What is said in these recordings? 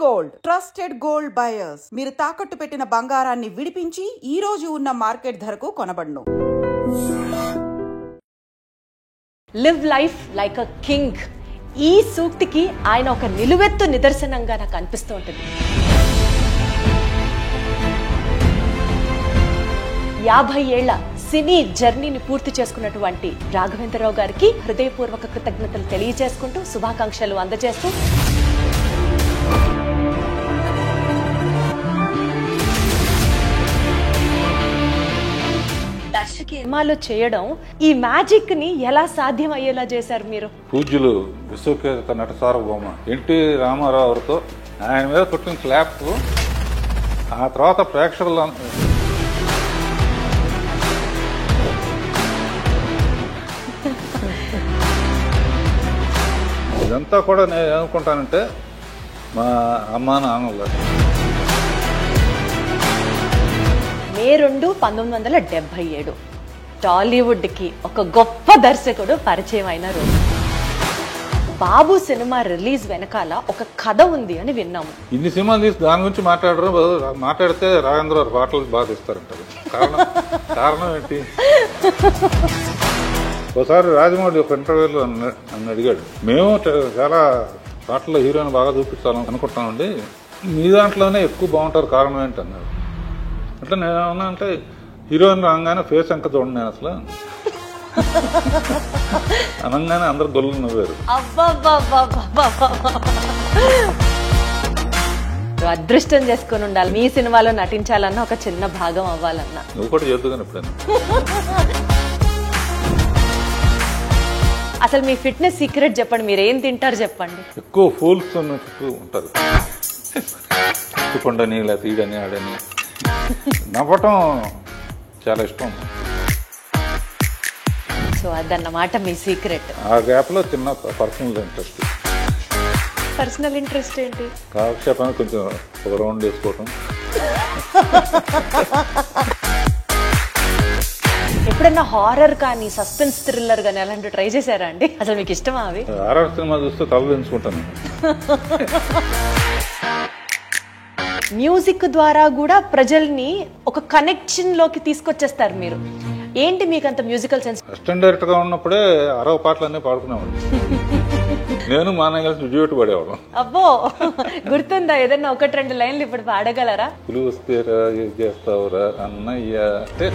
Gold, trusted gold buyers. మీరు తాకట్టు పెట్టిన బంగారాన్ని విడిపించి ఈ రోజు ఉన్న మార్కెట్ ధరకు కొనబడును. Live life like a king. ఈ సూక్తికి ఆయన ఒక నిలువెత్తు నిదర్శనంగా నాకు అనిపిస్తూ ఉంటుంది. 50 ఏళ్ల సినీ జర్నీని పూర్తి చేసుకున్నటువంటి రాఘవేంద్రరావు గారికి హృదయపూర్వక కృతజ్ఞతలు తెలియజేసుకుంటూ శుభాకాంక్షలు అందజేస్తూ సినిమాలో చేయడం, ఈ మ్యాజిక్ ని ఎలా సాధ్యం అయ్యేలా చేశారు మీరు? పూజ్యులు విశ్వకేత నట సార్వభౌమ ఎన్టీ రామారావు గారితో ఆయన మీద కొట్టిన క్లాప్, ఆ తర్వాత ప్రేక్షకులు ఇదంతా కూడా నేను ఏమనుకుంటానంటే మా అమ్మ నాన్నలు. మే 2, 1977 టాలీవుడ్ కి ఒక గొప్ప దర్శకుడు పరిచయం అయిన రోజు. బాబు సినిమా రిలీజ్ వెనకాల ఒక కథ ఉంది అని విన్నాము. ఇన్ని సినిమాలు తీసి దాని గురించి మాట్లాడితే రాఘవేంద్ర పాటలు బాగా ఇస్తారంటారు. కారణం ఏంటి? ఒకసారి రాజమౌళి ఒక ఇంటర్వ్యూలో నన్ను అడిగాడు, మేము చాలా పాటల్లో హీరోయిన్ బాగా చూపించాలని అనుకుంటామండి, మీ దాంట్లోనే ఎక్కువ బాగుంటారు, కారణం ఏంటి అన్నాడు. అట్లా నేను ఏమన్నా అంటే, హీరోయిన్ రాగానే ఫేస్ అంక చూడండి, నేను అసలు అనగానే అందరు గొల్లు నవ్వారు. అదృష్టం చేసుకుని ఉండాలి, మీ సినిమాలో నటించాలన్నా ఒక చిన్న భాగం అవ్వాలన్నా. నువ్వు కూడా చేద్దుగాని ఎప్పుడైనా. అసలు మీ ఫిట్నెస్ సీక్రెట్ చెప్పండి, మీరు ఏం తింటారు చెప్పండి. ఎక్కువ ఫూల్స్ చుట్టూ ఉంటారు, చుక్కుండని ఇలా తీయడని ఆడని నవ్వటం చాలా ఇష్టం. సో అదన్నమాట మీ సీక్రెట్. ఆ గ్యాప్ లో చిన్న పర్సనల్ ఇంట్రెస్ట్. పర్సనల్ ఇంట్రెస్ట్ ఏంటి? కాలక్షేపానికి కొంచెం ఒక రౌండ్ వేసుకోవటం. ఎప్పుడన్నా హారర్ కానీ సస్పెన్స్ థ్రిల్లర్ కానీ అలాంటివి ట్రై చేశారా అండి? అసలు మీకు ఇష్టమా అవి? హారర్ సినిమా చూస్తే తల ఎంచుకుంటాను. మ్యూజిక్ ద్వారా కూడా ప్రజల్ని ఒక కనెక్షన్ లోకి తీసుకొచ్చేస్తారు మీరు. ఏంటి మీకు అంత మ్యూజికల్ సెన్స్? అసిస్టెంట్ డైరెక్టర్ గా ఉన్నప్పుడే 60 పాటలన్నీ పాడుకునేవాడు. నేను మా అన్నయ్య కలిసి డ్యూట్ పడేవాడు. అబ్బో, గుర్తుందా? ఏదన్నా 1-2 లైన్లు ఇప్పుడు పాడగలరా? పులి వస్తేరా ఏం చేస్తావురా అన్నయ్య అంటే.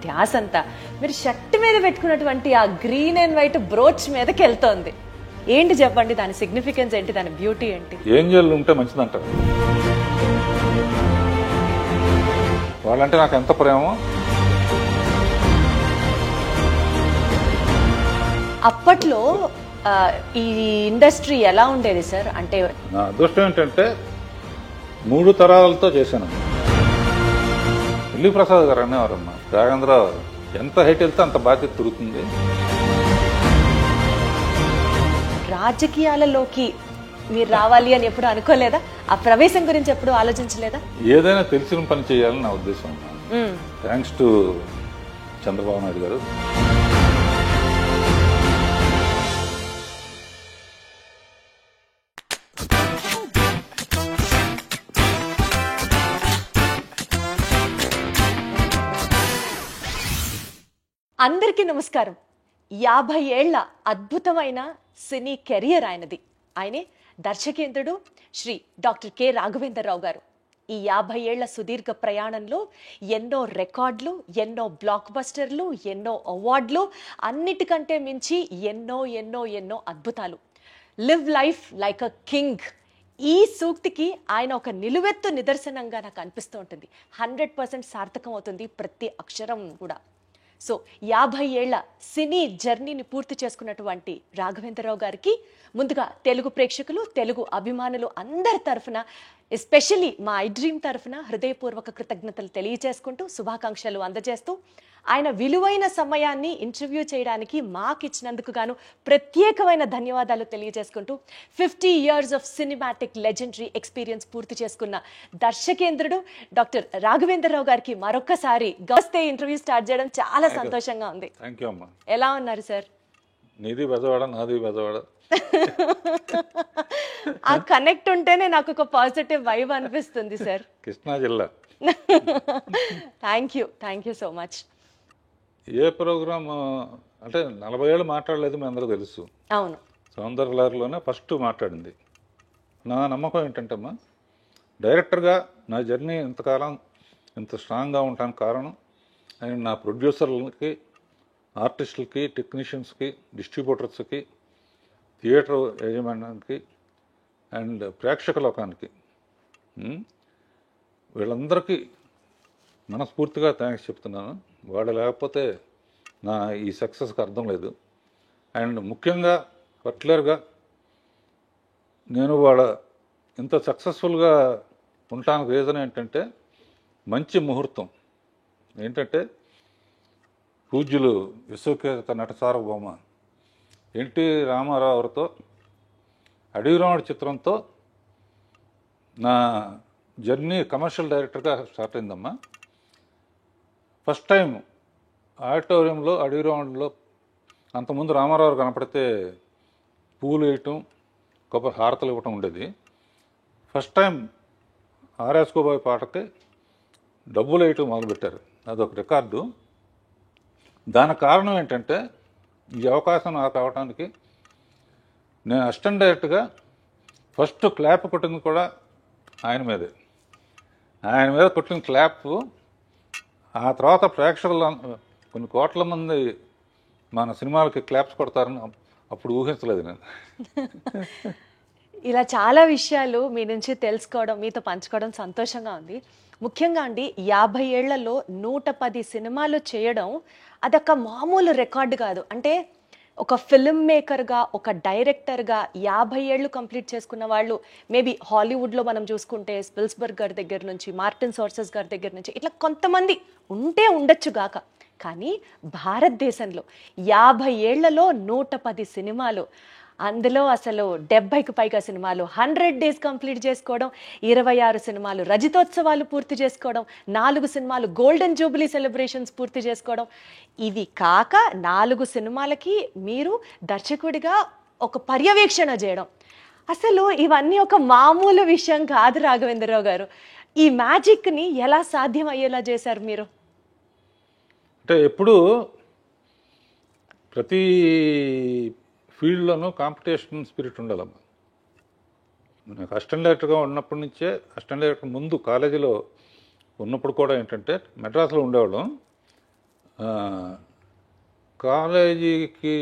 ధ్యాసంతా మీరు షర్ట్ మీద పెట్టుకున్నటువంటి ఆ గ్రీన్ అండ్ వైట్ బ్రోచ్ మీదకి వెళ్తోంది. ఏంటి చెప్పండి, దాని సిగ్నిఫికెన్స్ ఏంటి, దాని బ్యూటీ ఏంటి? ఏంజల్ ఉంటే మంచిదంటారు. వాళ్ళంటే నాకు ఎంత ప్రేమో. అప్పట్లో ఈ ఇండస్ట్రీ ఎలా ఉండేది సార్? అంటే నా అదృష్టం ఏంటంటే 3 తరాలతో చేశాను. ప్రసాద్ గారు అనేవారమ్మా, రాఘవేంద్రరావు ఎంత హైట్ వెళ్తే అంత బాధ్యత తిరుగుతుంది. రాజకీయాలలోకి మీరు రావాలి అని ఎప్పుడు అనుకోలేదా? ఆ ప్రవేశం గురించి ఎప్పుడు ఆలోచించలేదా? ఏదైనా తెలిసిన పని చేయాలని నా ఉద్దేశం. థ్యాంక్స్ టు చంద్రబాబు నాయుడు గారు. అందరికీ నమస్కారం. 50 ఏళ్ల అద్భుతమైన సినీ కెరియర్ ఆయనది. ఆయనే దర్శకేంద్రుడు శ్రీ డాక్టర్ కె రాఘవేంద్రరావు గారు. ఈ 50 ఏళ్ల సుదీర్ఘ ప్రయాణంలో ఎన్నో రికార్డులు, ఎన్నో బ్లాక్ బస్టర్లు, ఎన్నో అవార్డులు, అన్నిటికంటే మించి ఎన్నో ఎన్నో ఎన్నో అద్భుతాలు. Live life like a king. ఈ సూక్తికి ఆయన ఒక నిలువెత్తు నిదర్శనంగా నాకు అనిపిస్తూ ఉంటుంది. 100% సార్థకం అవుతుంది ప్రతి అక్షరం కూడా. సో 50 ఏళ్ల సినీ జర్నీని పూర్తి చేసుకున్నటువంటి రాఘవేంద్రరావు గారికి ముందుగా తెలుగు ప్రేక్షకులు, తెలుగు అభిమానులు అందరి తరఫున ఎస్పెషల్లీ మా ఐ డ్రీమ్ తరఫున హృదయపూర్వక కృతజ్ఞతలు తెలియజేసుకుంటూ శుభాకాంక్షలు అందజేస్తూ ఆయన విలువైన సమయాన్ని ఇంటర్వ్యూ చేయడానికి మాకు ఇచ్చినందుకు గాను ప్రత్యేకమైన ధన్యవాదాలు తెలియజేసుకుంటూ 50 years of cinematic legendary experience పూర్తి చేసుకున్న దర్శకేంద్రుడు డాక్టర్ రాఘవేంద్రరావు గారికి మరొక్కసారి గౌస్తే ఇంటర్వ్యూ స్టార్ట్ చేయడం చాలా సంతోషంగా ఉంది. థ్యాంక్ యూ అమ్మా. ఎలా ఉన్నారు సార్? నీది బెజవాడ, నాది బెజవాడ. ఆ కనెక్ట్ ఉంటేనే నాకు ఒక పాజిటివ్ వైబ్ అనిపిస్తుంది సార్. కృష్ణా జిల్లా. Thank you so much. ఏ ప్రోగ్రామ్ అంటే 40 ఏళ్ళు మాట్లాడలేదు, మీ అందరూ తెలుసు. అవును, సౌందర్యలహరిలోనే ఫస్ట్ మాట్లాడింది. నా నమ్మకం ఏంటంటమ్మా, డైరెక్టర్గా నా జర్నీ ఇంతకాలం ఇంత స్ట్రాంగ్గా ఉండడానికి కారణం అండ్ నా ప్రొడ్యూసర్లకి, ఆర్టిస్టులకి, టెక్నీషియన్స్కి, డిస్ట్రిబ్యూటర్స్కి, థియేటర్ యాజమాన్యానికి అండ్ ప్రేక్షక లోకానికి వీళ్ళందరికీ మనస్ఫూర్తిగా థ్యాంక్స్ చెప్తున్నాను. వాళ్ళు లేకపోతే నా ఈ సక్సెస్కి అర్థం లేదు. అండ్ ముఖ్యంగా పర్టికులర్గా నేను వాళ్ళ ఇంత సక్సెస్ఫుల్గా ఉండటానికి రీజన్ ఏంటంటే మంచి ముహూర్తం ఏంటంటే పూజ్యులు విశ్వఖ్యాత నట సార్వభౌమ ఎన్టీ రామారావు గారితో అడవిరాముడు చిత్రంతో నా జర్నీ కమర్షియల్ డైరెక్టర్గా స్టార్ట్ అయిందమ్మా. ఫస్ట్ టైం ఆడిటోరియంలో అడవిరాముడిలో అంతకుముందు రామారావు గారు కనపడితే పూలు వేయటం, కొబ్బరి హారతలు ఇవ్వటం ఉండేది. ఫస్ట్ టైం ఆర్ఎస్కోబాయ్ పాటకి డబ్బులు వేయటం మొదలుపెట్టారు. అదొక రికార్డు. దానికి కారణం ఏంటంటే ఈ అవకాశం నాకు రావడానికి నేను అసిస్టెంట్ డైరెక్టర్గా ఫస్ట్ క్లాప్ కొట్టింది కూడా ఆయన మీదే. ఆయన మీద కొట్టిన క్లాప్ ఆ తర్వాత ప్రేక్షకులు కొన్ని కోట్ల మంది మన సినిమాలకి క్లాప్స్ కొడతారని అప్పుడు ఊహించలేదు నేను. ఇలా చాలా విషయాలు మీ నుంచి తెలుసుకోవడం, మీతో పంచుకోవడం సంతోషంగా ఉంది. ముఖ్యంగా అండి 50 ఏళ్లలో 110 సినిమాలు చేయడం అదొక మామూలు రికార్డు కాదు. అంటే ఒక ఫిల్మ్ మేకర్గా, ఒక డైరెక్టర్గా 50 ఏళ్ళు కంప్లీట్ చేసుకున్న వాళ్ళు మేబీ హాలీవుడ్లో మనం చూసుకుంటే స్పిల్స్బర్గ్ గారి దగ్గర నుంచి, మార్టిన్ సోర్సెస్ గారి దగ్గర నుంచి ఇట్లా కొంతమంది ఉంటే ఉండొచ్చు గాక, కానీ భారతదేశంలో 50 ఏళ్లలో 110 సినిమాలు, అందులో అసలు 70కి పైగా సినిమాలు 100 days కంప్లీట్ చేసుకోవడం, 26 సినిమాలు రజతోత్సవాలు పూర్తి చేసుకోవడం, 4 సినిమాలు గోల్డెన్ జూబిలీ సెలబ్రేషన్స్ పూర్తి చేసుకోవడం, ఇవి కాక 4 సినిమాలకి మీరు దర్శకుడిగా ఒక పర్యవేక్షణ చేయడం, అసలు ఇవన్నీ ఒక మామూలు విషయం కాదు రాఘవేంద్రరావు గారు. ఈ మ్యాజిక్ని ఎలా సాధ్యం అయ్యేలా చేశారు మీరు? అంటే ఎప్పుడు ప్రతి ఫీల్డ్లోనూ కాంపిటీషన్ స్పిరిట్ ఉండాలమ్మా. నాకు అసిస్టెంట్ డైరెక్టర్గా ఉన్నప్పటి నుంచే, అసిస్టెంట్ డైరెక్టర్ ముందు కాలేజీలో ఉన్నప్పుడు కూడా ఏంటంటే మెడ్రాస్లో ఉండేవాళ్ళం. కాలేజీకి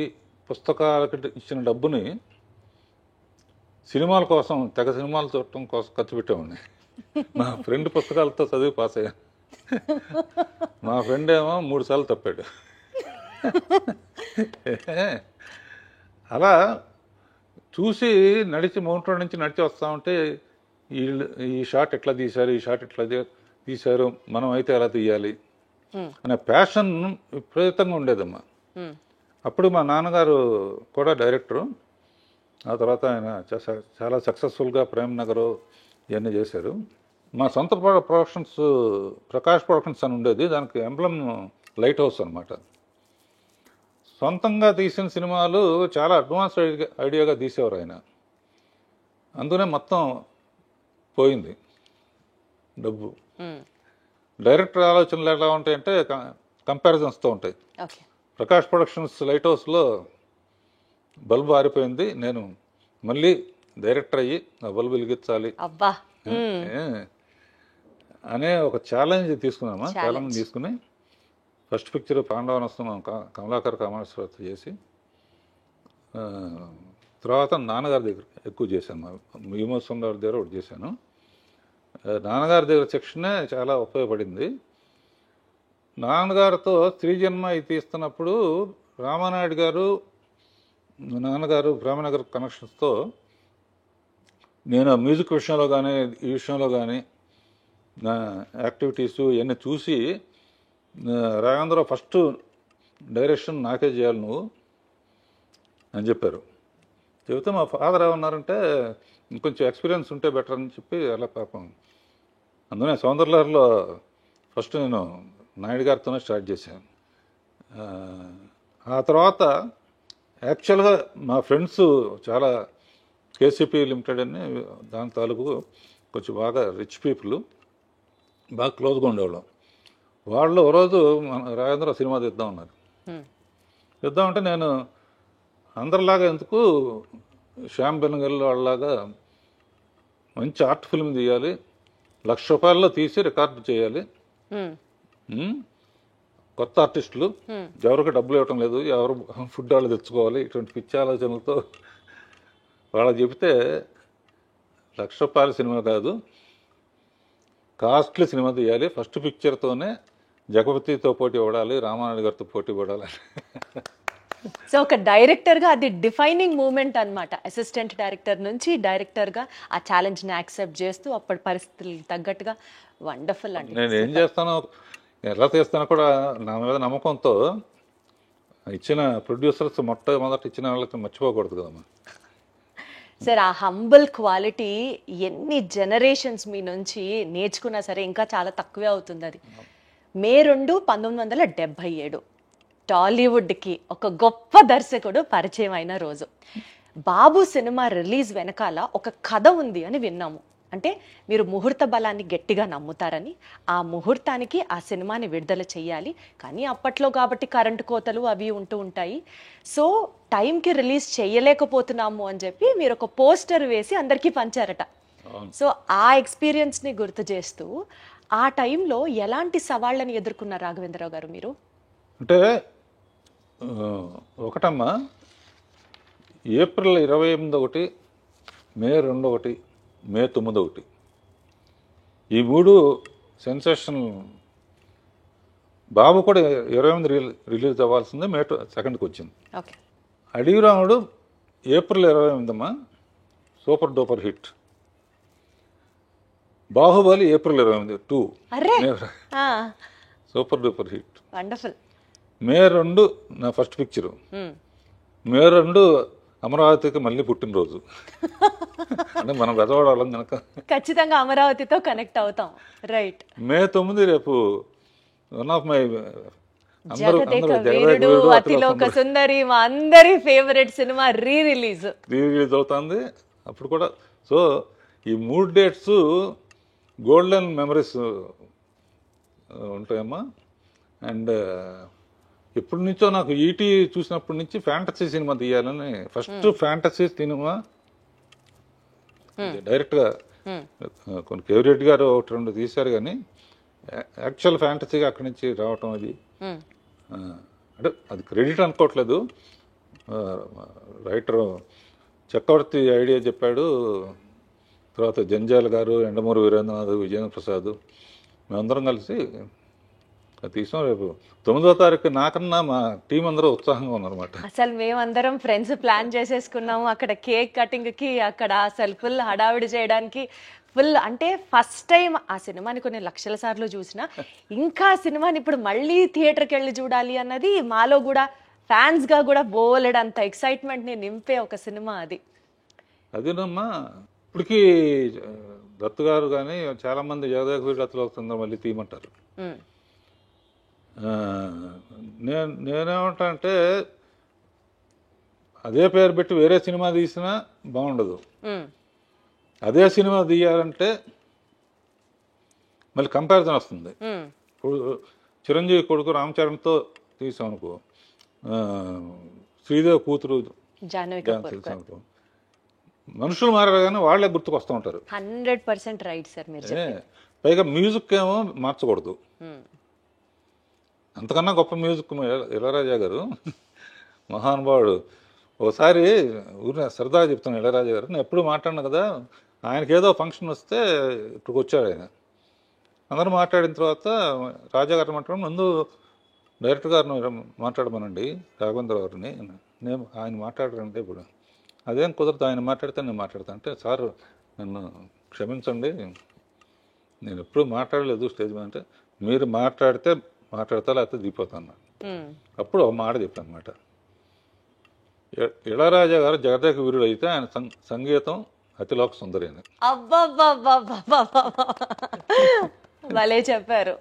పుస్తకాలకి ఇచ్చిన డబ్బుని సినిమాల కోసం, తెగ సినిమాలు చూడటం కోసం ఖర్చు పెట్టేవాడిని. మా ఫ్రెండ్ పుస్తకాలతో చదివి పాస్ అయ్యాను. మా ఫ్రెండ్ ఏమో 3 సార్లు తప్పాడు. అలా చూసి నడిచి మౌంట్ రోడ్ నుంచి నడిచి వస్తూ ఉంటే ఈ షాట్ ఎట్లా తీశారు, ఈ షాట్ ఎట్లా తీశారు, మనం అయితే ఎలా తీయాలి అనే ప్యాషన్ విపరీతంగా ఉండేదమ్మా. అప్పుడు మా నాన్నగారు కూడా డైరెక్టరు. ఆ తర్వాత ఆయన చాలా సక్సెస్ఫుల్గా ప్రేమ్ నగర్ ఇవన్నీ చేశారు. మా సొంత ప్రొడక్షన్స్ ప్రకాష్ ప్రొడక్షన్స్ అని ఉండేది. దానికి ఎంబ్లమ్ లైట్ హౌస్ అనమాట. సొంతంగా తీసిన సినిమాలు చాలా అడ్వాన్స్ ఐడియాగా తీసేవారు ఆయన. అందుకనే మొత్తం పోయింది డబ్బు. డైరెక్టర్ ఆలోచనలు ఎలా ఉంటాయంటే కంపారిజన్స్తో ఉంటాయి. ప్రకాష్ ప్రొడక్షన్స్ లైట్ హౌస్లో బల్బు ఆరిపోయింది, నేను మళ్ళీ డైరెక్టర్ అయ్యి ఆ బల్బు వెలిగించాలి అనే ఒక ఛాలెంజ్ తీసుకున్నామా. ఛాలెంజ్ తీసుకుని ఫస్ట్ పిక్చర్ పాండవనస్తం కమలాకర్ కామేశ్వరతో చేసి, తర్వాత నాన్నగారి దగ్గర ఎక్కువ చేశాను. విమోత్సవం గారి దగ్గర ఒకటి చేశాను. నాన్నగారి దగ్గర సెక్షనే చాలా ఉపయోగపడింది. నాన్నగారితో స్త్రీజన్మ ఇది తీస్తున్నప్పుడు రామానాయుడు గారు, నాన్నగారు ప్రేమనగర్ కనెక్షన్స్తో నేను మ్యూజిక్ విషయంలో కానీ ఈ విషయంలో కానీ నా యాక్టివిటీస్ ఇవన్నీ చూసి రాఘవేంద్రరావు ఫస్ట్ డైరెక్షన్ నాకే చేయాలి నువ్వు అని చెప్పారు. చెబితే మా ఫాదర్ ఏమన్నారంటే ఇంకొంచెం ఎక్స్పీరియన్స్ ఉంటే బెటర్ అని చెప్పి అలా పాపం అందుకనే సౌందర్యలహరిలో ఫస్ట్ నేను నాయుడు గారితోనే స్టార్ట్ చేశాను. ఆ తర్వాత యాక్చువల్గా మా ఫ్రెండ్స్ చాలా కేసీపీ లిమిటెడ్ అని దాని తాలూకు కొంచెం బాగా రిచ్ పీపుల్ బాగా క్లోజ్గా ఉండేవాళ్ళం. వాళ్ళు ఓ రోజు రాఘవేంద్ర సినిమా తీద్దాం ఉన్నారు. తీద్దామంటే నేను అందరిలాగా ఎందుకు శ్యామ్ బెనగల్ వాళ్ళలాగా మంచి ఆర్ట్ ఫిల్మ్ తీయాలి, ₹1,00,000 తీసి రికార్డు చేయాలి, కొత్త ఆర్టిస్టులు ఎవరికి డబ్బులు ఇవ్వటం లేదు, ఎవరు ఫుడ్ వాళ్ళు తెచ్చుకోవాలి, ఇటువంటి పిచ్చి ఆలోచనలతో వాళ్ళకి చెబితే ₹1,00,000 సినిమా కాదు, కాస్ట్లీ సినిమా తీయాలి, ఫస్ట్ పిక్చర్తోనే జగపతితో పోటీ పడాలి, రామానాయుడు గారితో పోటీ పడాలి. సో ఒక డైరెక్టర్గా అది డిఫైనింగ్ మూమెంట్ అనమాట. అసిస్టెంట్ డైరెక్టర్ నుంచి డైరెక్టర్గా ఆ ఛాలెంజ్ని యాక్సెప్ట్ చేస్తూ అప్పటి పరిస్థితులకు తగ్గట్టుగా వండర్ఫుల్ అండి. నేను ఏం చేస్తానో ఎలా తీస్తానో కూడా నా మీద నమ్మకంతో ఇచ్చిన ప్రొడ్యూసర్స్ మొట్టమొదట ఇచ్చిన వాళ్ళకి మర్చిపోకూడదు కదమ్మా. సార్ ఆ హంబుల్ క్వాలిటీ ఎన్ని జనరేషన్స్ మీ నుంచి నేర్చుకున్నా సరే ఇంకా చాలా తక్కువే అవుతుంది. అది మే 2, 1977 టాలీవుడ్కి ఒక గొప్ప దర్శకుడు పరిచయం అయిన రోజు. బాబు సినిమా రిలీజ్ వెనకాల ఒక కథ ఉంది అని విన్నాము. అంటే మీరు ముహూర్త బలాన్ని గట్టిగా నమ్ముతారని, ఆ ముహూర్తానికి ఆ సినిమాని విడుదల చేయాలి, కానీ అప్పట్లో కాబట్టి కరెంటు కోతలు అవి ఉంటూ ఉంటాయి, సో టైంకి రిలీజ్ చేయలేకపోతున్నాము అని చెప్పి మీరు ఒక పోస్టర్ వేసి అందరికీ పంచారట. సో ఆ ఎక్స్పీరియన్స్ని గుర్తు చేస్తూ ఆ టైంలో ఎలాంటి సవాళ్ళని ఎదుర్కొన్నారు రాఘవేంద్రరావు గారు మీరు? అంటే ఒకటమ్మా, ఏప్రిల్ 28 ఒకటి, మే 2 ఒకటి, మే 9 ఒకటి, ఈ 3 సెన్సేషన్. బాబు కూడా 28 రిలీజ్ అవ్వాల్సిందే, మే 2కి వచ్చింది. Adaviramudu April 28 super duper hit. Baahubali April 28 2 super duper hit. Wonderful. May 2 నా ఫస్ట్ పిక్చరు. మే 2 అమరావతికి మళ్ళీ పుట్టినరోజు. అంటే మనం వెదవాడాలం కనుక ఖచ్చితంగా అమరావతితో కనెక్ట్ అవుతాం. రైట్. మే 9 రేపు one of my Athiloka Sundari, మా అందరి ఫేవరెట్ సినిమా రీ రిలీజ్ అవుతుంది అప్పుడు కూడా. సో ఈ 3 డేట్స్ గోల్డెన్ మెమరీస్ ఉంటాయమ్మా. అండ్ ఎప్పటి నుంచో నాకు ఈటీ చూసినప్పటి నుంచి ఫ్యాంటసీ సినిమా తీయాలని, ఫస్ట్ ఫ్యాంటసీ సినిమా డైరెక్ట్గా కొన్ని కేవీరెడ్డి గారు 1-2 తీశారు, కానీ యాక్చువల్ ఫ్యాంటసీగా అక్కడి నుంచి రావటం అది అంటే అది క్రెడిట్ అనుకోవట్లేదు. రైటర్ చక్రవర్తి ఐడియా చెప్పాడు, తర్వాత జంజాల గారు, ఎండమూరి వీరేంద్రనాథ్, విజయేంద్ర ప్రసాద్, మేమందరం కలిసి తీసాం. రేపు 9వ తారీఖు నాకన్నా మా టీం అందరూ ఉత్సాహంగా ఉన్నారన్నమాట. అసలు మేమందరం ఫ్రెండ్స్ ప్లాన్ చేసేసుకున్నాము అక్కడ కేక్ కటింగ్కి, అక్కడ అసలు ఫుల్ హడావిడి చేయడానికి ఫుల్. అంటే ఫస్ట్ టైం ఆ సినిమాని కొన్ని లక్షల సార్లు చూసినా ఇంకా ఆ సినిమాని ఇప్పుడు మళ్ళీ థియేటర్కి వెళ్ళి చూడాలి అన్నది మాలో కూడా ఫ్యాన్స్గా కూడా బోలెడంత ఎక్సైట్మెంట్ని నింపే ఒక సినిమా అది. అదేనమ్మా, ఇప్పటికీ దత్తు గారు కానీ చాలామంది జగదేక వీరుడు మళ్ళీ తీయమంటారు. నేనేమంటా అంటే అదే పేరు పెట్టి వేరే సినిమా తీసినా బాగుండదు. అదే సినిమా తీయాలంటే మళ్ళీ కంపారిజన్ వస్తుంది. చిరంజీవి కొడుకు రామ్ చరణ్తో తీసాం అనుకో, శ్రీదేవి కూతురు జానవి, మనుషులు మారారు కానీ వాళ్ళే గుర్తుకు వస్తూ ఉంటారు. 100% రైట్ సార్ మీరు చెప్పేది. పైగా మ్యూజిక్ ఏమో మార్చకూడదు. అంతకన్నా గొప్ప మ్యూజిక్ ఇళయరాజా గారు, మహానుభావుడు. ఒకసారి ఊరిని సరదాగా చెప్తాను, ఇళయరాజా గారు నేను ఎప్పుడు మాట్లాడినా కదా, ఆయనకి ఏదో ఫంక్షన్ వస్తే ఇక్కడికి వచ్చాడు ఆయన. అందరూ మాట్లాడిన తర్వాత రాజా గారిని మాట్లాడడం, ముందు డైరెక్టర్ గారిని మాట్లాడమనండి రాఘవేంద్ర గారిని, నేను ఆయన మాట్లాడారంటే ఇప్పుడు అదేం కుదరదు, ఆయన మాట్లాడితే నేను మాట్లాడతాను అంటే, సార్ నన్ను క్షమించండి, నేను ఎప్పుడూ మాట్లాడలేదు స్టేజ్ మీద అంటే, మీరు మాట్లాడతా లేకపోతే దిగిపోతాను. అప్పుడు ఒక మాట చెప్పాను అనమాట, ఇళయరాజా గారు జగదేక వీరుడు అయితే ఆయన సంగీతం అతిలోక సుందరి అని. భలే చెప్పారు.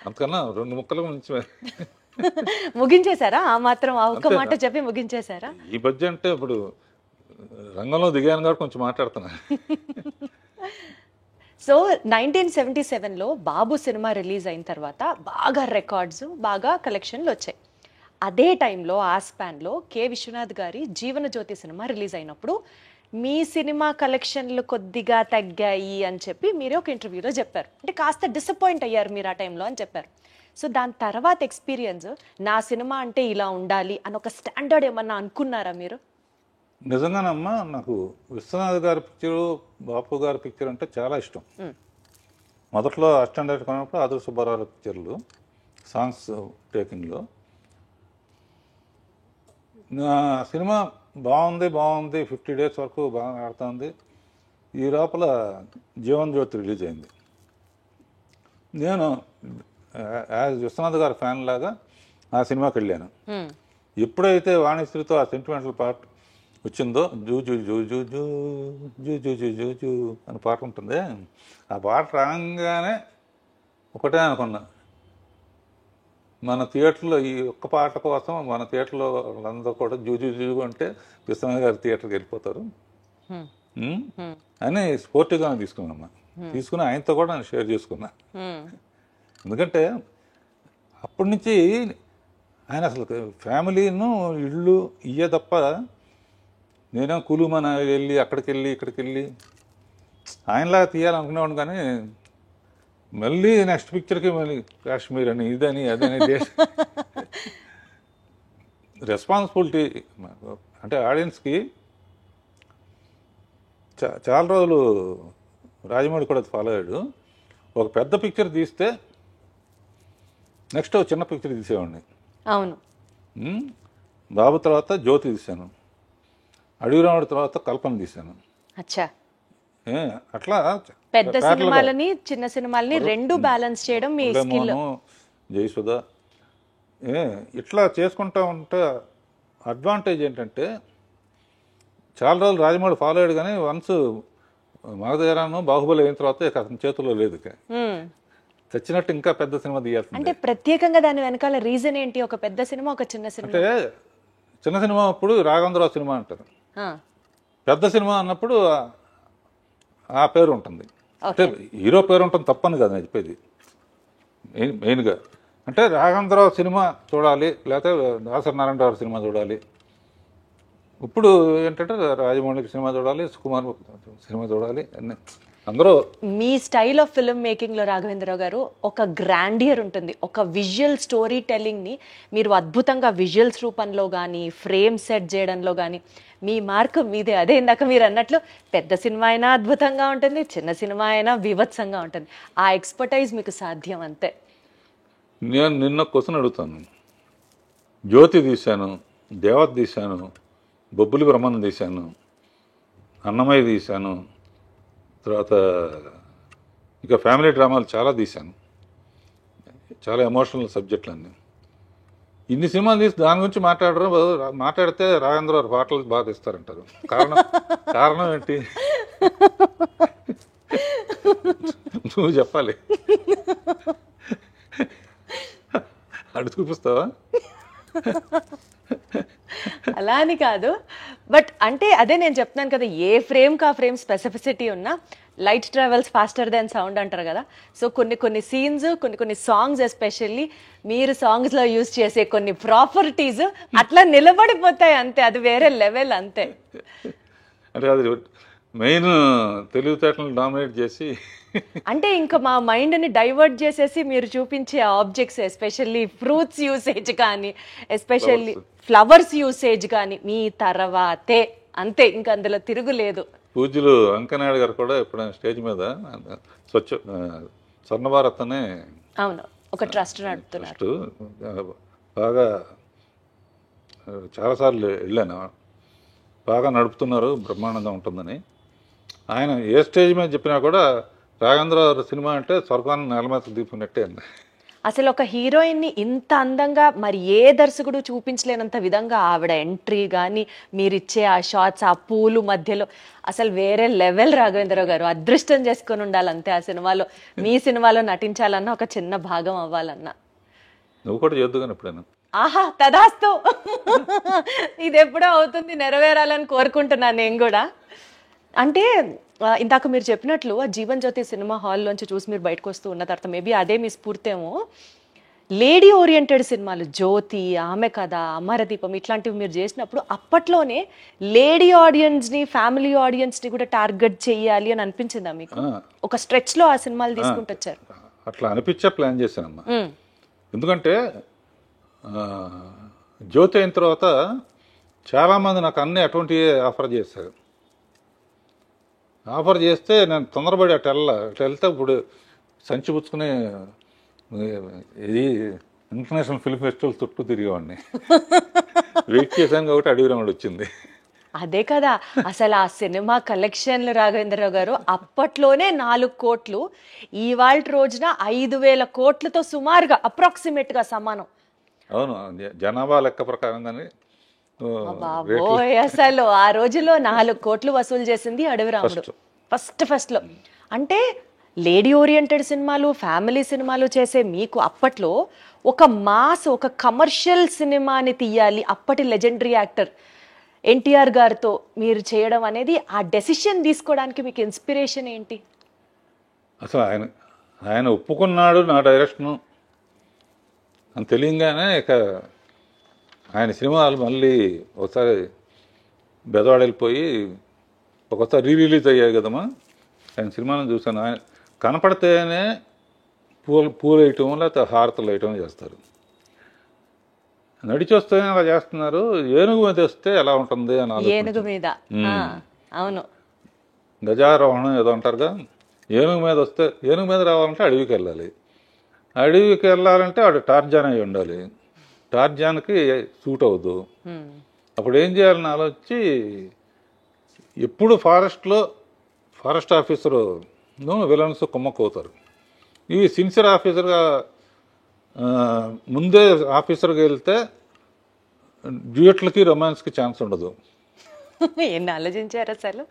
అంతకన్నా 2 ముక్కల నుంచి ముగించేశారా? ఆ మాత్రం ఆ ఒక్క మాట చెప్పి ముగించేశారా? ఈ మధ్య అంటే ఇప్పుడు రంగంలో దిగాను కాబట్టి కొంచెం మాట్లాడుతున్నా. సో 1977లో బాబు సినిమా రిలీజ్ అయిన తర్వాత బాగా రికార్డ్స్, బాగా కలెక్షన్లు వచ్చాయి. అదే టైంలో ఆ స్పాన్లో కె విశ్వనాథ్ గారి జీవన జ్యోతి సినిమా రిలీజ్ అయినప్పుడు మీ సినిమా కలెక్షన్లు కొద్దిగా తగ్గాయి అని చెప్పి మీరే ఒక ఇంటర్వ్యూలో చెప్పారు. అంటే కాస్త డిసప్పాయింట్ అయ్యారు మీరు ఆ టైంలో అని చెప్పారు. సో దాని తర్వాత ఎక్స్పీరియన్స్, నా సినిమా అంటే ఇలా ఉండాలి అని ఒక స్టాండర్డ్ ఏమన్నా అనుకున్నారా మీరు? నిజంగానమ్మా, నాకు విశ్వనాథ్ గారి పిక్చరు, బాపు గారి పిక్చర్ అంటే చాలా ఇష్టం. మొదట్లో అస్టాండర్డ్ కొన్నప్పుడు ఆదర్ సుబ్బారావు పిక్చర్లు సాంగ్స్ టేకింగ్లో నా సినిమా బాగుంది 50 days వరకు బాగా ఆడుతుంది. ఈ లోపల జీవన్ జ్యోతి రిలీజ్ అయింది. నేను యాజ్ విశ్వనాథ్ గారి ఫ్యాన్ లాగా ఆ సినిమాకి వెళ్ళాను. ఎప్పుడైతే వాణిశ్రీతో ఆ సెంటిమెంటల్ పార్ట్ వచ్చిందో, zoo zoo zoo zoo zoo zoo zoo zoo zoo zoo అని పాట ఉంటుంది, ఆ పాట రాగానే ఒకటే అనుకున్నా, మన థియేటర్లో ఈ ఒక్క పాట కోసం మన థియేటర్లో వాళ్ళందరూ కూడా జూ జూ జూ అంటే విశ్వనాథ్ గారి థియేటర్కి వెళ్ళిపోతారు అని స్పోర్టివ్గా తీసుకున్నామ్మా. తీసుకుని ఆయనతో కూడా నేను షేర్ చేసుకున్నా. ఎందుకంటే అప్పటి నుంచి ఆయన అసలు ఫ్యామిలీను ఇళ్ళు ఇయ్యే తప్ప, నేనే కులుమన వెళ్ళి అక్కడికి వెళ్ళి ఇక్కడికి వెళ్ళి ఆయనలాగా తీయాలనుకునేవాడు. కానీ మళ్ళీ నెక్స్ట్ పిక్చర్కి మళ్ళీ కాశ్మీర్ అని ఇదని అదని రెస్పాన్సిబిలిటీ అంటే ఆడియన్స్కి. చాలా రోజులు రాజమౌళి కూడా ఫాలో అయ్యాడు. ఒక పెద్ద పిక్చర్ తీస్తే నెక్స్ట్ చిన్న పిక్చర్ తీసేవాడిని. అవును. బాబు తర్వాత జ్యోతి తీశాను, అడవిరాముడి తర్వాత కల్పన తీశాను. అచ్చా, అట్లా పెద్ద సినిమాలని చిన్న సినిమాలని రెండు బ్యాలెన్స్ చేయడం మీ స్కిల్. జయసుధ ఇట్లా చేసుకుంటా ఉంటే అడ్వాంటేజ్ ఏంటంటే, చాలా రోజులు రాజమౌళి ఫాలో అయ్యాడు కానీ వన్స్ మగధీరాను బాహుబలి అయిన తర్వాత ఇక అతని చేతుల్లో లేదు. తెచ్చినట్టు ఇంకా పెద్ద సినిమా తీయాల్సింది. అంటే ప్రత్యేకంగా దాని వెనకాల రీజన్ ఏంటి? ఒక పెద్ద సినిమా, ఒక చిన్న సినిమా. అంటే చిన్న సినిమా అప్పుడు రాఘవేంద్రరావు సినిమా అంటారు, పెద్ద సినిమా అన్నప్పుడు ఆ పేరు ఉంటుంది. అంటే హీరో పేరు ఉంటుంది తప్పని కదా నేను చెప్పేది. మెయిన్గా అంటే రాఘవేంద్రరావు సినిమా చూడాలి, లేకపోతే దాసరి నారాయణరావు సినిమా చూడాలి. ఇప్పుడు ఏంటంటే రాజమౌళి సినిమా చూడాలి, సుకుమార్ సినిమా చూడాలి, అన్నీ అందరూ. మీ స్టైల్ ఆఫ్ ఫిల్మ్ మేకింగ్ లో రాఘవేంద్రరావు గారు ఒక గ్రాండియర్ ఉంటుంది. ఒక విజువల్ స్టోరీ టెల్లింగ్ ని మీరు అద్భుతంగా విజువల్స్ రూపంలో కానీ, ఫ్రేమ్ సెట్ చేయడంలో కానీ మీ మార్క్ మీదే. అదే ఇందాక మీరు అన్నట్లు పెద్ద సినిమా అయినా అద్భుతంగా ఉంటుంది, చిన్న సినిమా అయినా బీభత్సంగా ఉంటుంది. ఆ ఎక్స్పర్టైజ్ మీకు సాధ్యం అంతే. నేను నిన్న క్వశ్చన్ అడుగుతాను. జ్యోతి తీశాను, దేవత తీశాను, బొబ్బులి బ్రహ్మను తీశాను, అన్నమయ్య తీశాను, తర్వాత ఇక ఫ్యామిలీ డ్రామాలు చాలా తీశాను, చాలా ఎమోషనల్ సబ్జెక్టులు అన్నీ. ఇన్ని సినిమాలు తీసి దాని గురించి మాట్లాడితే రాఘవేంద్ర పాటలు బాగా తీస్తారంటారు. కారణం ఏంటి నువ్వు చెప్పాలి. అడు చూపిస్తావా? అలా అని కాదు, బట్ అంటే అదే నేను చెప్తున్నాను కదా, ఏ ఫ్రేమ్ కా ఫ్రేమ్ స్పెసిఫిసిటీ ఉన్నా light travels faster than sound అంటారు కదా. సో కొన్ని సీన్స్, కొన్ని సాంగ్స్, ఎస్పెషల్లీ మీరు సాంగ్స్ లో యూజ్ చేసే కొన్ని ప్రాపర్టీస్ అట్లా నిలబడిపోతాయి అంతే. అది వేరే లెవెల్ అంతే. అంటే అది మెయిన్ తెలివితేటలను డామినేట్ చేసి, అంటే ఇంకా మా మైండ్ ని డైవర్ట్ చేసేసి మీరు చూపించే ఆబ్జెక్ట్స్, ఎస్పెషల్లీ ఫ్రూట్స్ యూసేజ్ కానీ, ఎస్పెషల్లీ ఫ్లవర్స్ యూసేజ్ కానీ మీ తర్వాతే అంతే, ఇంకా అందులో తిరుగులేదు. పూజ్యులు వెంకయ్యనాయుడు గారు కూడా ఎప్పుడైనా స్టేజ్ మీద స్వర్ణ భారత్ అనే అవును ఒక ట్రస్ట్ నడుపుతున్నారు. బాగా చాలాసార్లు వెళ్ళాను, బాగా నడుపుతున్నారు, బ్రహ్మాండంగా ఉంటుందని. ఆయన ఏ స్టేజ్ మీద చెప్పినా కూడా రాఘవేంద్ర సినిమా అంటే స్వర్గాన్ని నేల మీద దింపినట్టే అండి. అసలు ఒక హీరోయిన్ ని ఇంత అందంగా మరి ఏ దర్శకుడు చూపించలేనంత విధంగా ఆవిడ ఎంట్రీ కానీ మీరిచ్చే ఆ షార్ట్స్, ఆ పూలు మధ్యలో అసలు వేరే లెవెల్. రాఘవేంద్రరావు గారు అదృష్టం చేసుకొని ఉండాలంతే ఆ సినిమాలో, మీ సినిమాలో నటించాలన్నా, ఒక చిన్న భాగం అవ్వాలన్నా. నువ్వు కూడా చేద్దు కానీ ఎప్పుడైనా. ఆహా, తదాస్తు. ఇది ఎప్పుడో అవుతుంది, నెరవేరాలని కోరుకుంటున్నాను నేను కూడా. అంటే ఇందాక మీరు చెప్పినట్లు ఆ జీవన్ జ్యోతి సినిమా హాల్లోంచి చూసి మీరు బయటకు వస్తూ ఉన్న తర్వాత మేబీ అదే మీ స్ఫూర్తేమో. లేడీ ఓరియంటెడ్ సినిమాలు జ్యోతి, ఆమె కథ, అమరదీపం ఇట్లాంటివి మీరు చేసినప్పుడు అప్పట్లోనే లేడీ ఆడియన్స్ని, ఫ్యామిలీ ఆడియన్స్ని కూడా టార్గెట్ చేయాలి అని అనిపించిందా మీకు? ఒక స్ట్రెచ్లో ఆ సినిమాలు తీసుకుంటూ వచ్చారు. అట్లా అనిపించే ప్లాన్ చేశానమ్మా. ఎందుకంటే జ్యోతి అయిన తర్వాత చాలామంది నాకు అన్నీ అటువంటివి ఆఫర్ చేశారు. ఆఫర్ చేస్తే నేను తొందరపడి అటు వెళ్తే ఇప్పుడు సంచి పుచ్చుకుని ఇది ఇంటర్నేషనల్ ఫిల్మ్ ఫెస్టివల్ చుట్టూ తిరిగేవాడిని. వెయిట్ చేశాను కాబట్టి అడవి రాముడు వచ్చింది. అదే కదా అసలు ఆ సినిమా కలెక్షన్లు రాఘవేంద్రరావు గారు అప్పట్లోనే 4 కోట్లు, ఇవాళ రోజున 5,000 కోట్లతో సుమారుగా అప్రాక్సిమేట్ గా సమానం. అవును, జనాభా లెక్క ప్రకారంగానే. బాబోయ్, అసలు ఆ రోజులో 4 కోట్లు వసూలు చేసింది అడవి రాముడు ఫస్ట్ లో. అంటే లేడీ ఓరియంటెడ్ సినిమాలు, ఫ్యామిలీ సినిమాలు చేసే మీకు అప్పట్లో ఒక మాస్, ఒక కమర్షియల్ సినిమాని తీయాలి, అప్పటి లెజెండరీ యాక్టర్ ఎన్టీఆర్ గారితో మీరు చేయడం అనేది, ఆ డెసిషన్ తీసుకోవడానికి మీకు ఇన్స్పిరేషన్ ఏంటి? అసలు ఆయన ఒప్పుకున్నాడు నా డైరెక్షను అని తెలియగానే ఇక ఆయన సినిమాలు మళ్ళీ ఒకసారి బెదవాడ వెళ్ళిపోయి ఒకసారి రిలీజ్ అయ్యాయి కదమ్మా. ఆయన సినిమాలను చూశాను. ఆయన కనపడితేనే పూలు వేయటం లేకపోతే హారతలు వేయటం చేస్తారు. నడిచి వస్తేనే అలా చేస్తున్నారు. ఏనుగు మీద వస్తే ఎలా ఉంటుంది అని ఏనుగు మీద, అవును, గజారోహణం ఏదో అంటారుగా. ఏనుగు మీద వస్తే, ఏనుగు మీద రావాలంటే అడవికి వెళ్ళాలి. అడవికి వెళ్ళాలంటే వాడు టార్జాన్ అయి ఉండాలి. టార్జాన్కి సూట్ అవ్వదు. అప్పుడు ఏం చేయాలని ఆలోచించి ఎప్పుడు ఫారెస్ట్ ఆఫీసరు విలన్స్ కుమ్మక్కవుతారు. ఈ సిన్సియర్ ఆఫీసర్గా ముందే ఆఫీసర్గా వెళ్తే డ్యూయట్లకి రొమాన్స్కి ఛాన్స్ ఉండదు. ఎన్ని ఆలోచించారు అసలు.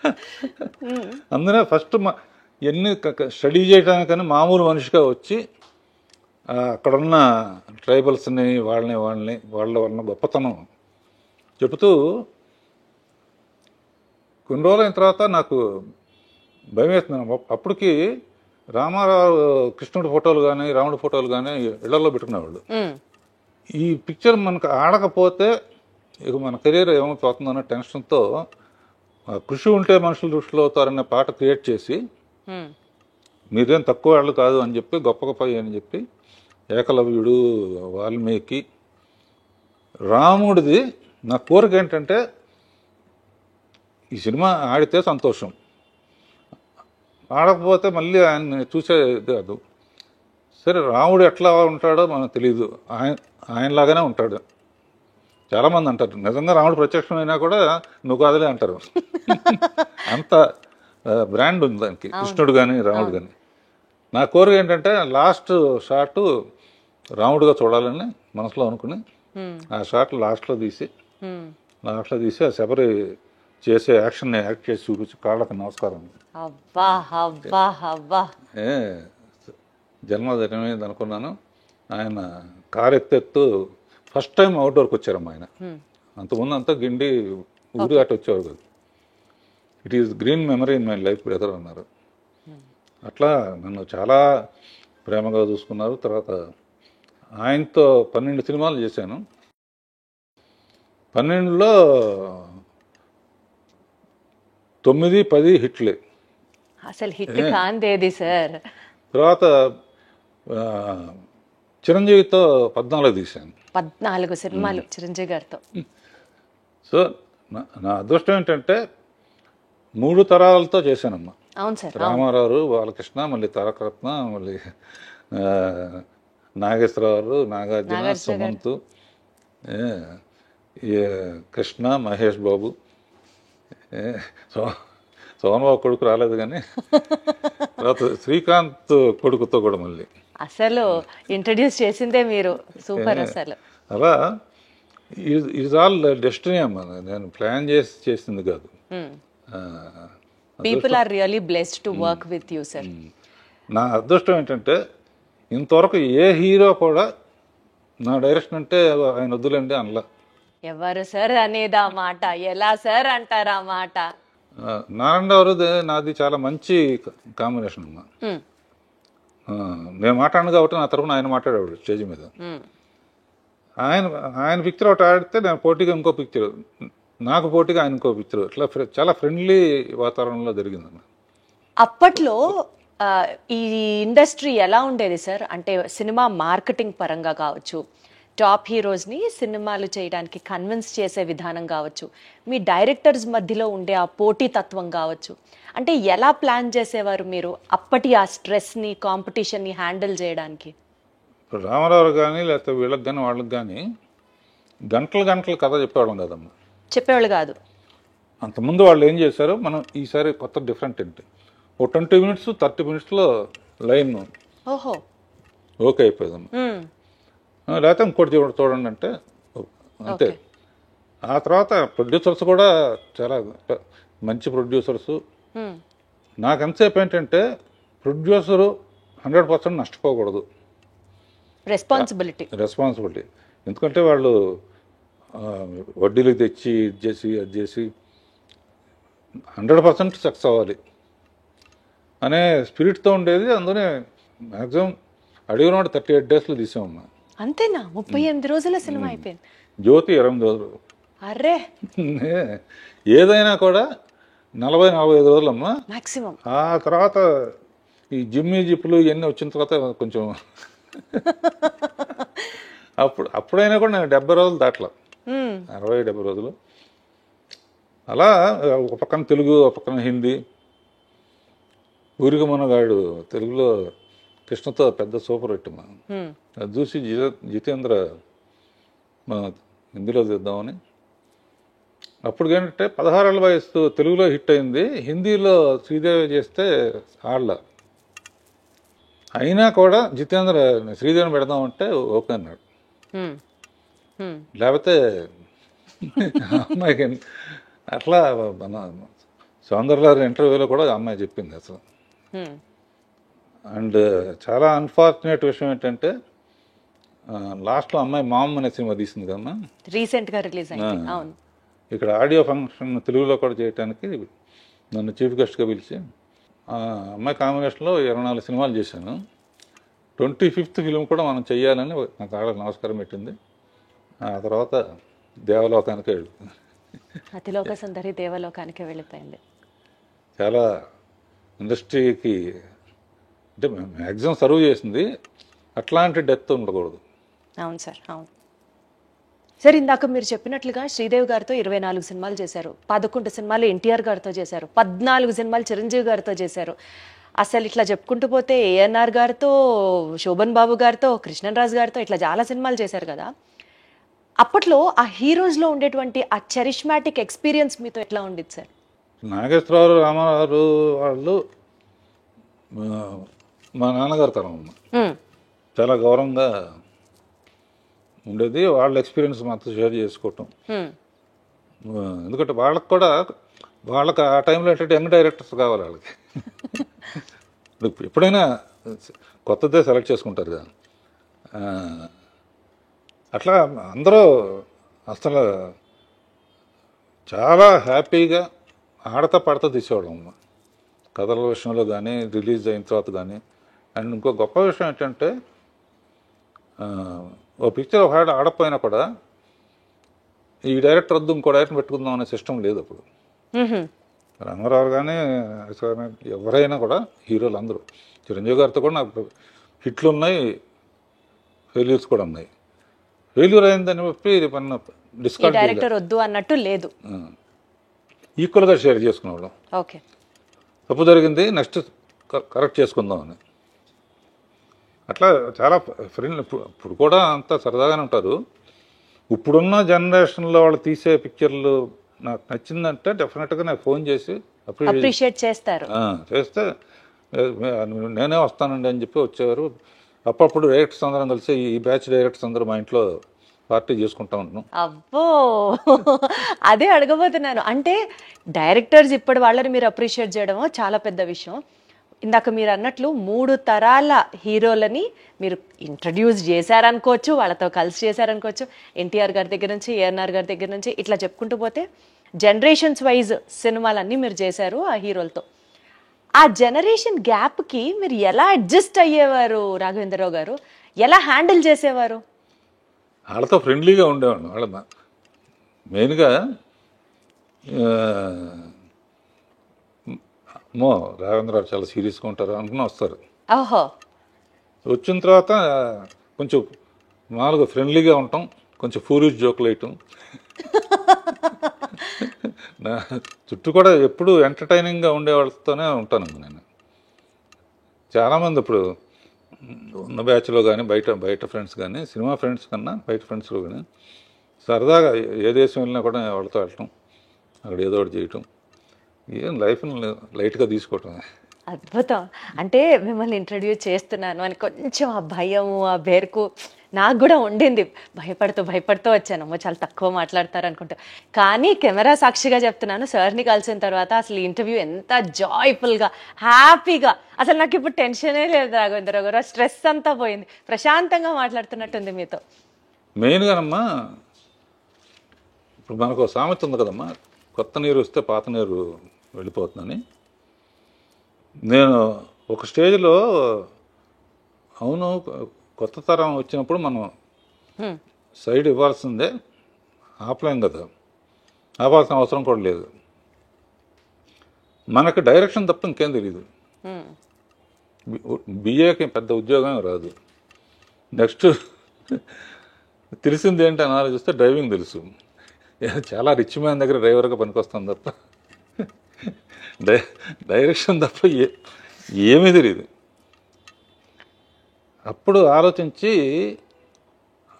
అందునే ఫస్ట్ ఎన్ని స్టడీ చేయడానికని మామూలు మనిషిగా వచ్చి అక్కడున్న ట్రైబల్స్ని వాళ్ళ గొప్పతనం చెబుతూ కొన్ని రోజులైన తర్వాత నాకు భయం వేస్తున్నాను. అప్పటికి రామారావు కృష్ణుడి ఫోటోలు కానీ రాముడి ఫోటోలు కానీ ఇళ్లలో పెట్టుకునేవాళ్ళు. ఈ పిక్చర్ మనకు ఆడకపోతే ఇక మన కెరీర్ ఏమైపోతుందన్న టెన్షన్తో కృషి ఉంటే మనుషులు దృష్టిలో అవుతారనే పాట క్రియేట్ చేసి, మీరేం తక్కువ వాళ్ళు కాదు అని చెప్పి, గొప్ప గొప్ప అని చెప్పి, ఏకలవ్యుడు, వాల్మీకి, రాముడిది నా కోరిక ఏంటంటే ఈ సినిమా ఆడితే సంతోషం, ఆడకపోతే మళ్ళీ ఆయన చూసేది కాదు. సరే, రాముడు ఎట్లా ఉంటాడో మనకు తెలియదు, ఆయనలాగానే ఉంటాడు. చాలామంది అంటారు నిజంగా రాముడు ప్రత్యక్షమైనా కూడా నువ్వు కాదులే అంటారు. అంత బ్రాండ్ ఉంది దానికి, కృష్ణుడు కానీ రాముడు కానీ. నా కోరిక ఏంటంటే లాస్ట్ షాట్ రాముడుగా చూడాలని మనసులో అనుకుని ఆ షాట్ లాస్ట్లో తీసి ఆ శబరి చేసే యాక్షన్ యాక్ట్ చేసి చూపించి కాళ్ళకి నమస్కారం. జన్మదినమేది అనుకున్నాను. ఆయన కారు ఎత్తెత్తు ఫస్ట్ టైం అవుట్డోర్కి వచ్చారమ్మా ఆయన. అంతకుముందు అంతా గిండి ఊరి అటు వచ్చేవారు కదా. It is green memory in my life brother అన్నారు. అట్లా నన్ను చాలా ప్రేమగా చూసుకున్నారు. తర్వాత ఆయనతో 12 సినిమాలు చేశాను. 12లో 9, 10 హిట్లే. అసలు హిట్ కాందేది సార్. తర్వాత చిరంజీవితో 14 తీశాను. 14 సినిమాలు చిరంజీవి గారితో. సో నా అదృష్టం ఏంటంటే 3 తరాలతో చేశానమ్మా. అవును సార్. రామారావు, బాలకృష్ణ, మళ్ళీ తారకరత్న, మళ్ళీ నాగేశ్వరరావు, నాగార్జున, సుమంత్, కృష్ణ, మహేష్ బాబు, సోమబాబు కొడుకు రాలేదు కానీ తర్వాత శ్రీకాంత్ కొడుకుతో కూడా మళ్ళీ అసలు ఇంట్రడ్యూస్ చేసిందే మీరు, సూపర్ అసలు. అలా ఇట్స్ ఆల్ డెస్టినీ అమ్మా, నేను ప్లాన్ చేసి చేసింది కాదు. People are really blessed to work with you sir. నా అదృష్టం ఏంటంటే ఇంతవరకు ఏ హీరో కూడా నా డైరెక్షన్ అంటే ఆయన వద్దులేండి అనలా. ఎవరు సార్ అనేది ఆ మాట, ఎలా సార్ అంటారు ఆ మాట? నారాయణరావు నాది చాలా మంచి కాంబినేషన్ అమ్మా. నేను మాట్లాడను కాబట్టి నా తరపున ఆయన మాట్లాడేవాడు స్టేజ్ మీద. ఆయన పిక్చర్ ఒకటి ఆడితే నేను పోటీగా ఇంకో పిక్చర్, నాకు పోటీగా ఆయన ఇంకో పిక్చర్, ఇట్లా చాలా ఫ్రెండ్లీ వాతావరణంలో జరిగిందమ్మా. అప్పట్లో ఈ ఇండస్ట్రీ ఎలా ఉండేది సార్? అంటే సినిమా మార్కెటింగ్ పరంగా కావచ్చు, టాప్ హీరోస్ని సినిమాలు చేయడానికి కన్విన్స్ చేసే విధానం కావచ్చు, మీ డైరెక్టర్స్ మధ్యలో ఉండే ఆ పోటీతత్వం కావచ్చు, అంటే ఎలా ప్లాన్ చేసేవారు మీరు అప్పటి ఆ స్ట్రెస్ని, కాంపిటీషన్ని హ్యాండిల్ చేయడానికి? ఇప్పుడు రామారావు కానీ లేకపోతే వీళ్ళకి కానీ వాళ్ళకి కానీ గంటలు కథ చెప్పేవాళ్ళం కదమ్మా. చెప్పేవాళ్ళు కాదు. అంతకుముందు వాళ్ళు ఏం చేశారో మనం ఈసారి కొత్త డిఫరెంట్ ఏంటి, ఓ 20 minutes 30 minutesలో లైన్ ఓహో ఓకే అయిపోయిందమ్మా. లేకపోతే ఇంకోటి చూడండి అంటే అంతే. ఆ తర్వాత ప్రొడ్యూసర్స్ కూడా చాలా మంచి ప్రొడ్యూసర్స్. నాకు ఎంతసేపు ఏంటంటే ప్రొడ్యూసరు 100% నష్టపోకూడదు, రెస్పాన్సిబిలిటీ. ఎందుకంటే వాళ్ళు వడ్డీలు తెచ్చి అది చేసి 100% సక్సెస్ అవ్వాలి అనే స్పిరిట్తో ఉండేది. అందులోనే మ్యాక్సిమం అడిగినోడు 38 daysలో తీసామమ్మా. అంతేనా? 38 రోజుల సినిమా అయిపోయింది. జ్యోతి 28 రోజులు. అర్రే, ఏదైనా కూడా 40-45 రోజులమ్మా మాక్సిమం. ఆ తర్వాత ఈ జిప్పులు ఇవన్నీ వచ్చిన తర్వాత కొంచెం అప్పుడైనా కూడా నేను 70 రోజులు దాటలా, 60-70 రోజులు. అలా ఒక పక్కన తెలుగు, ఒక పక్కన హిందీ. ఊరికి మనగాడు తెలుగులో కృష్ణతో పెద్ద సూపర్ హిట్ మా, అది చూసి జితేంద్ర మన హిందీలో తీద్దామని. అప్పుడు ఏంటంటే 16 ఏళ్ళ వయసు తెలుగులో హిట్ అయింది, హిందీలో శ్రీదేవి చేస్తే ఆడలా. అయినా కూడా జితేంద్ర శ్రీదేవిని పెడదామంటే ఓకే అన్నాడు. లేకపోతే అమ్మాయికి అట్లా మన సౌందర్య ఇంటర్వ్యూలో కూడా అమ్మాయి చెప్పింది అసలు. అండ్ చాలా అన్ఫార్చునేట్ విషయం ఏంటంటే లాస్ట్లో అమ్మాయి మామ్ అనే సినిమా తీసింది కదమ్మా, రీసెంట్గా రిలీజ్ అయింది. అవును. ఇక్కడ ఆడియో ఫంక్షన్ తెలుగులో కూడా చేయడానికి నన్ను చీఫ్ గెస్ట్గా పిలిచి అమ్మాయి కాంబినేషన్లో 24 సినిమాలు చేశాను. 25th ఫిలిం కూడా మనం చెయ్యాలని నాకు ఆడ నమస్కారం పెట్టింది. ఆ తర్వాత దేవలోకానికే వెళ్ళింది. అతిలోక సుందరి దేవలోకానికే వెళ్ళిపోయింది. చాలా ఇండస్ట్రీకి అంటే మ్యాక్సిమం సర్వ్ చేసింది, అట్లాంటి డెత్ ఉండకూడదు. అవును సార్, అవును సార్. ఇందాక మీరు చెప్పినట్లుగా శ్రీదేవి గారితో 24 సినిమాలు చేశారు, 11 సినిమాలు ఎన్టీఆర్ గారితో చేశారు, 14 సినిమాలు చిరంజీవి గారితో చేశారు. అసలు ఇట్లా చెప్పుకుంటూ పోతే ఏఎన్ఆర్ గారితో, శోభన్ బాబు గారితో, కృష్ణరాజు గారితో ఇట్లా చాలా సినిమాలు చేశారు కదా. అప్పట్లో ఆ హీరోస్లో ఉండేటువంటి ఆ చరిష్మాటిక్ ఎక్స్పీరియన్స్ మీతో ఎట్లా ఉండేది సార్? నాగేశ్వరరావు, రామారావు వాళ్ళు మా నాన్నగారు తరం చాలా గౌరవంగా ఉండేది. వాళ్ళ ఎక్స్పీరియన్స్ మాతో షేర్ చేసుకోవటం. ఎందుకంటే వాళ్ళకి ఆ టైంలో ఏంటంటే యంగ్ డైరెక్టర్స్ కావాలి వాళ్ళకి. ఎప్పుడైనా కొత్తదే సెలెక్ట్ చేసుకుంటారు కదా, అట్లా అందరూ అసలు చాలా హ్యాపీగా ఆడతా పాడతా తీసేవాళ్ళం కథల విషయంలో కానీ, రిలీజ్ అయిన తర్వాత కానీ. అండ్ ఇంకో గొప్ప విషయం ఏంటంటే ఓ పిక్చర్ ఒక ఆడపోయినా కూడా ఈ డైరెక్టర్ వద్దు ఇంకో డైరెక్టర్ పెట్టుకుందాం అనే సిస్టమ్ లేదు అప్పుడు. రంగారావు కానీ ఎవరైనా కూడా హీరోలు అందరూ, చిరంజీవి గారితో కూడా నాకు హిట్లు ఉన్నాయి, ఫెయిల్యూర్స్ కూడా ఉన్నాయి. ఫెయిల్యూర్ అయిందని చెప్పి డిస్కౌంట్ డైరెక్టర్ వద్దు అన్నట్టు లేదు, ఈక్వల్గా షేర్ చేసుకునేవాళ్ళం. ఓకే, తప్పు జరిగింది నెక్స్ట్ కరెక్ట్ చేసుకుందాం అని. అట్లా చాలా ఫ్రెండ్. ఇప్పుడు కూడా అంతా సరదాగానే ఉంటారు. ఇప్పుడున్న జనరేషన్లో వాళ్ళు తీసే పిక్చర్లు నాకు నచ్చిందంటే డెఫినెట్గా నాకు ఫోన్ చేసి అప్రిషియేట్ చేస్తారు. చేస్తే నేనే వస్తానండి అని చెప్పి వచ్చేవారు. అప్పుడప్పుడు డైరెక్టర్స్ అందరం కలిసి ఈ బ్యాచ్ డైరెక్టర్స్ అందరూ మా ఇంట్లో పార్టీ చేసుకుంటా ఉంటాం. అబ్బో, అదే అడగబోతున్నాను. అంటే డైరెక్టర్స్ ఇప్పటి వాళ్ళని మీరు అప్రిషియేట్ చేయడమో చాలా పెద్ద విషయం. ఇందాక మీరు అన్నట్లు 3 తరాల హీరోలని మీరు ఇంట్రడ్యూస్ చేశారనుకోవచ్చు, వాళ్ళతో కలిసి చేశారనుకోవచ్చు. ఎన్టీఆర్ గారి దగ్గర నుంచి, ఏఎన్ఆర్ గారి దగ్గర నుంచి ఇట్లా చెప్పుకుంటూ పోతే జనరేషన్స్ వైజ్ సినిమాలన్నీ మీరు చేశారు ఆ హీరోలతో. ఆ జనరేషన్ గ్యాప్కి మీరు ఎలా అడ్జస్ట్ అయ్యేవారు రాఘవేంద్రరావు గారు? ఎలా హ్యాండిల్ చేసేవారు? వాళ్ళతో ఫ్రెండ్లీగా ఉండేవాడు. వాళ్ళ మెయిన్గా అమ్మో రాఘవేంద్రరావు చాలా సీరియస్గా ఉంటారు అనుకుని వస్తారు. ఓహో, వచ్చిన తర్వాత కొంచెం మామూలుగా ఫ్రెండ్లీగా ఉంటాం, కొంచెం ఫూరిష్ జోకులు వేయటం. నా చుట్టూ కూడా ఎప్పుడు ఎంటర్టైనింగ్గా ఉండే వాళ్ళతోనే ఉంటాను నేను. చాలామంది ఇప్పుడు ఉన్న బ్యాచ్లో కానీ బయట ఫ్రెండ్స్ కానీ, సినిమా ఫ్రెండ్స్ కన్నా బయట ఫ్రెండ్స్లో కానీ సరదాగా ఏ దేశం వెళ్ళినా కూడా వాళ్ళతో వెళ్ళటం, అక్కడ ఏదో ఒకటి చేయటం, ఏం లైఫ్ని లైట్గా తీసుకోవటం. అద్భుతం. అంటే మిమ్మల్ని ఇంట్రడ్యూస్ చేస్తున్నాను అని కొంచెం ఆ భయము, ఆ బెరుకు నాకు కూడా ఉండింది. భయపడుతూ వచ్చాను, అమ్మో చాలా తక్కువ మాట్లాడతారు అనుకుంటా. కానీ కెమెరా సాక్షిగా చెప్తున్నాను, సార్ని కలిసిన తర్వాత అసలు ఇంటర్వ్యూ ఎంత జాయ్ఫుల్గా, హ్యాపీగా, అసలు నాకు ఇప్పుడు టెన్షనే లేదు రాఘవేంద్రరావు గారు. స్ట్రెస్ అంతా పోయింది, ప్రశాంతంగా మాట్లాడుతున్నట్టుంది మీతో. మెయిన్గానమ్మా ఇప్పుడు మనకు సామెత ఉంది కదమ్మా, కొత్త నీరు వస్తే పాత నీరు వెళ్ళిపోతుందని. నేను ఒక స్టేజ్లో అవును కొత్త తరం వచ్చినప్పుడు మనం సైడ్ ఇవ్వాల్సిందే, ఆఫ్లైన్ కదా, ఆపాల్సిన అవసరం కూడా లేదు. మనకు డైరెక్షన్ తప్ప ఇంకేం తెలియదు. బిఏకి పెద్ద ఉద్యోగం రాదు. నెక్స్ట్ తెలిసింది ఏంటి అని ఆలోచిస్తే డ్రైవింగ్ తెలుసు. చాలా రిచ్ మ్యాన్ దగ్గర డ్రైవర్గా పనికొస్తాం తప్ప డైరెక్షన్ తప్ప ఏమీ తెలియదు. అప్పుడు ఆలోచించి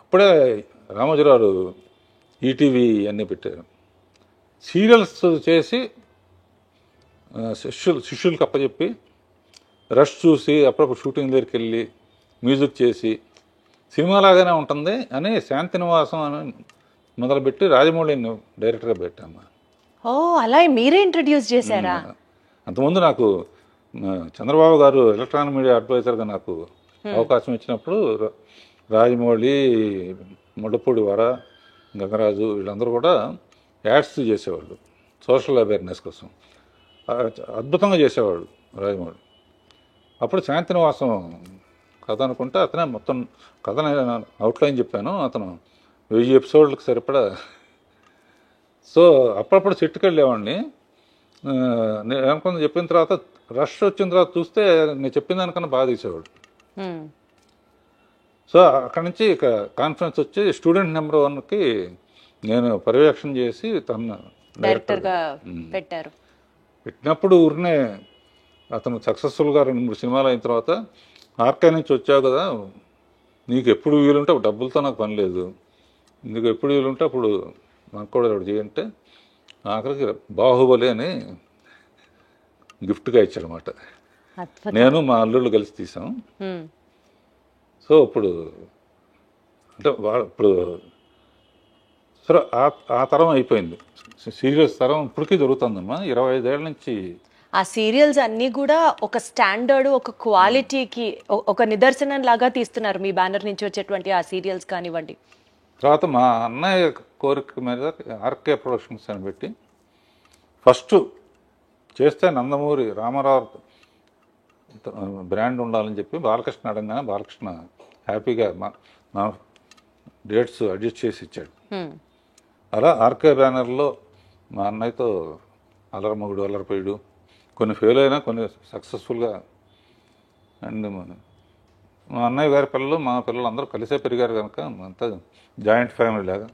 అప్పుడే రామోజీరావు ఈటీవీ అన్నీ పెట్టారు. సీరియల్స్ చేసి శిష్యులకు అప్పచెప్పి రష్ చూసి అప్పుడప్పుడు షూటింగ్ దగ్గరికి వెళ్ళి మ్యూజిక్ చేసి సినిమాలాగానే ఉంటుంది అని శాంతినివాసం అని మొదలుపెట్టి రాజమౌళిని డైరెక్టర్గా పెట్టాము. ఓ, అలా మీరే ఇంట్రడ్యూస్ చేశారా? అంతకుముందు నాకు చంద్రబాబు గారు ఎలక్ట్రానిక్ మీడియా అడ్వైజర్గా నాకు అవకాశం ఇచ్చినప్పుడు రాజమౌళి, ముళ్ళపూడి వర, గంగరాజు వీళ్ళందరూ కూడా యాడ్స్ చేసేవాళ్ళు సోషల్ అవేర్నెస్ కోసం. అద్భుతంగా చేసేవాడు రాజమౌళి. అప్పుడు శాంతినివాసం కథ అనుకుంటే అతనే మొత్తం కథ అవుట్లైన్ చెప్పాను. అతను 1000 ఎపిసోడ్లకు సరిపడా. సో అప్పుడప్పుడు సెట్కి వెళ్ళేవాడిని. నేను అనుకున్న చెప్పిన తర్వాత రష్ వచ్చిన తర్వాత చూస్తే నేను చెప్పిన దానికన్నా బాగా తీసేవాడు. సో అక్కడి నుంచి ఇక కాన్ఫరెన్స్ వచ్చి స్టూడెంట్ నెంబర్ 1కి నేను పర్యవేక్షణ చేసి తన డైరెక్టర్గా పెట్టారు. పెట్టినప్పుడు ఊరినే అతను సక్సెస్ఫుల్గా 2-3 సినిమాలు అయిన తర్వాత ఆర్కే నుంచి వచ్చావు కదా, నీకు ఎప్పుడు వీలుంటే డబ్బులతో నాకు పని లేదు, నీకు ఎప్పుడు వీలుంటే అప్పుడు నాకు కూడా ఒకటి చేయంటే ఆఖరికి బాహుబలి అని గిఫ్ట్గా ఇచ్చాడనమాట. నేను మా అల్లుళ్ళు కలిసి తీసాం. సో ఇప్పుడు అంటే ఇప్పుడు సరే ఆ తరం అయిపోయింది. సీరియల్స్ తరం ఇప్పటికీ దొరుకుతుందమ్మా. 25 ఏళ్ళ నుంచి ఆ సీరియల్స్ అన్నీ కూడా ఒక స్టాండర్డ్, ఒక క్వాలిటీకి ఒక నిదర్శనం లాగా తీస్తున్నారు మీ బ్యానర్ నుంచి వచ్చేటువంటి ఆ సీరియల్స్ కానివ్వండి. తర్వాత మా అన్నయ్య కోరిక మీద ఆర్కే ప్రొడక్షన్స్ అని పెట్టి ఫస్ట్ చేస్తే నందమూరి రామారావు బ్రాండ్ ఉండాలని చెప్పి బాలకృష్ణ అడగానే బాలకృష్ణ హ్యాపీగా మా డేట్స్ అడ్జస్ట్ చేసి ఇచ్చాడు. అలా ఆర్కే బ్యానర్లో మా అన్నయ్యతో అల్లరమగుడు, అల్లరిపోయాడు, కొన్ని ఫెయిల్ అయినా కొన్ని సక్సెస్ఫుల్గా. అండ్ మా అన్నయ్య గారి పిల్లలు మా పిల్లలు అందరూ కలిసే పెరిగారు కనుక అంతా జాయింట్ ఫ్యామిలీ లాగా.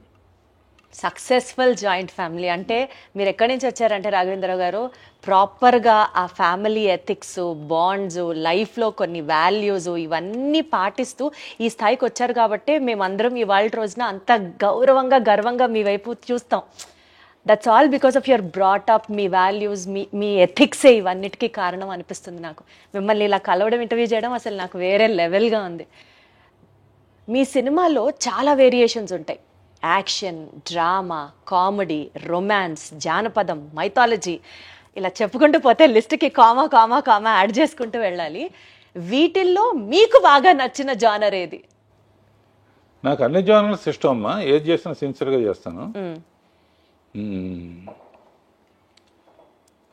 సక్సెస్ఫుల్ జాయింట్ ఫ్యామిలీ అంటే మీరు ఎక్కడి నుంచి వచ్చారంటే రాఘవేంద్రరావు గారు, ప్రాపర్గా ఆ ఫ్యామిలీ ఎథిక్స్, బాండ్స్, లైఫ్లో కొన్ని వాల్యూస్ ఇవన్నీ పాటిస్తూ ఈ స్థాయికి వచ్చారు. కాబట్టి మేమందరం ఇవాళ రోజున అంత గౌరవంగా, గర్వంగా మీ వైపు చూస్తాం. That's all because of your brought up, మీ వాల్యూస్, మీ ఎథిక్సే ఇవన్నిటికీ కారణం అనిపిస్తుంది నాకు. మిమ్మల్ని ఇలా కలవడం, ఇంటర్వ్యూ చేయడం అసలు నాకు వేరే లెవెల్గా ఉంది. మీ సినిమాలో చాలా వేరియేషన్స్ ఉంటాయి. యాక్షన్, డ్రామా, కామెడీ, రొమాన్స్, జానపదం, మైథాలజీ, ఇలా చెప్పుకుంటూ పోతే లిస్ట్కి కామా కామా కామా యాడ్ చేసుకుంటూ వెళ్ళాలి. వీటిల్లో మీకు బాగా నచ్చిన జానర్ ఏది? నాకు అన్ని జానర్స్ ఇష్టం అమ్మా. ఏది చేసినా సిన్సియర్గా చేస్తాను.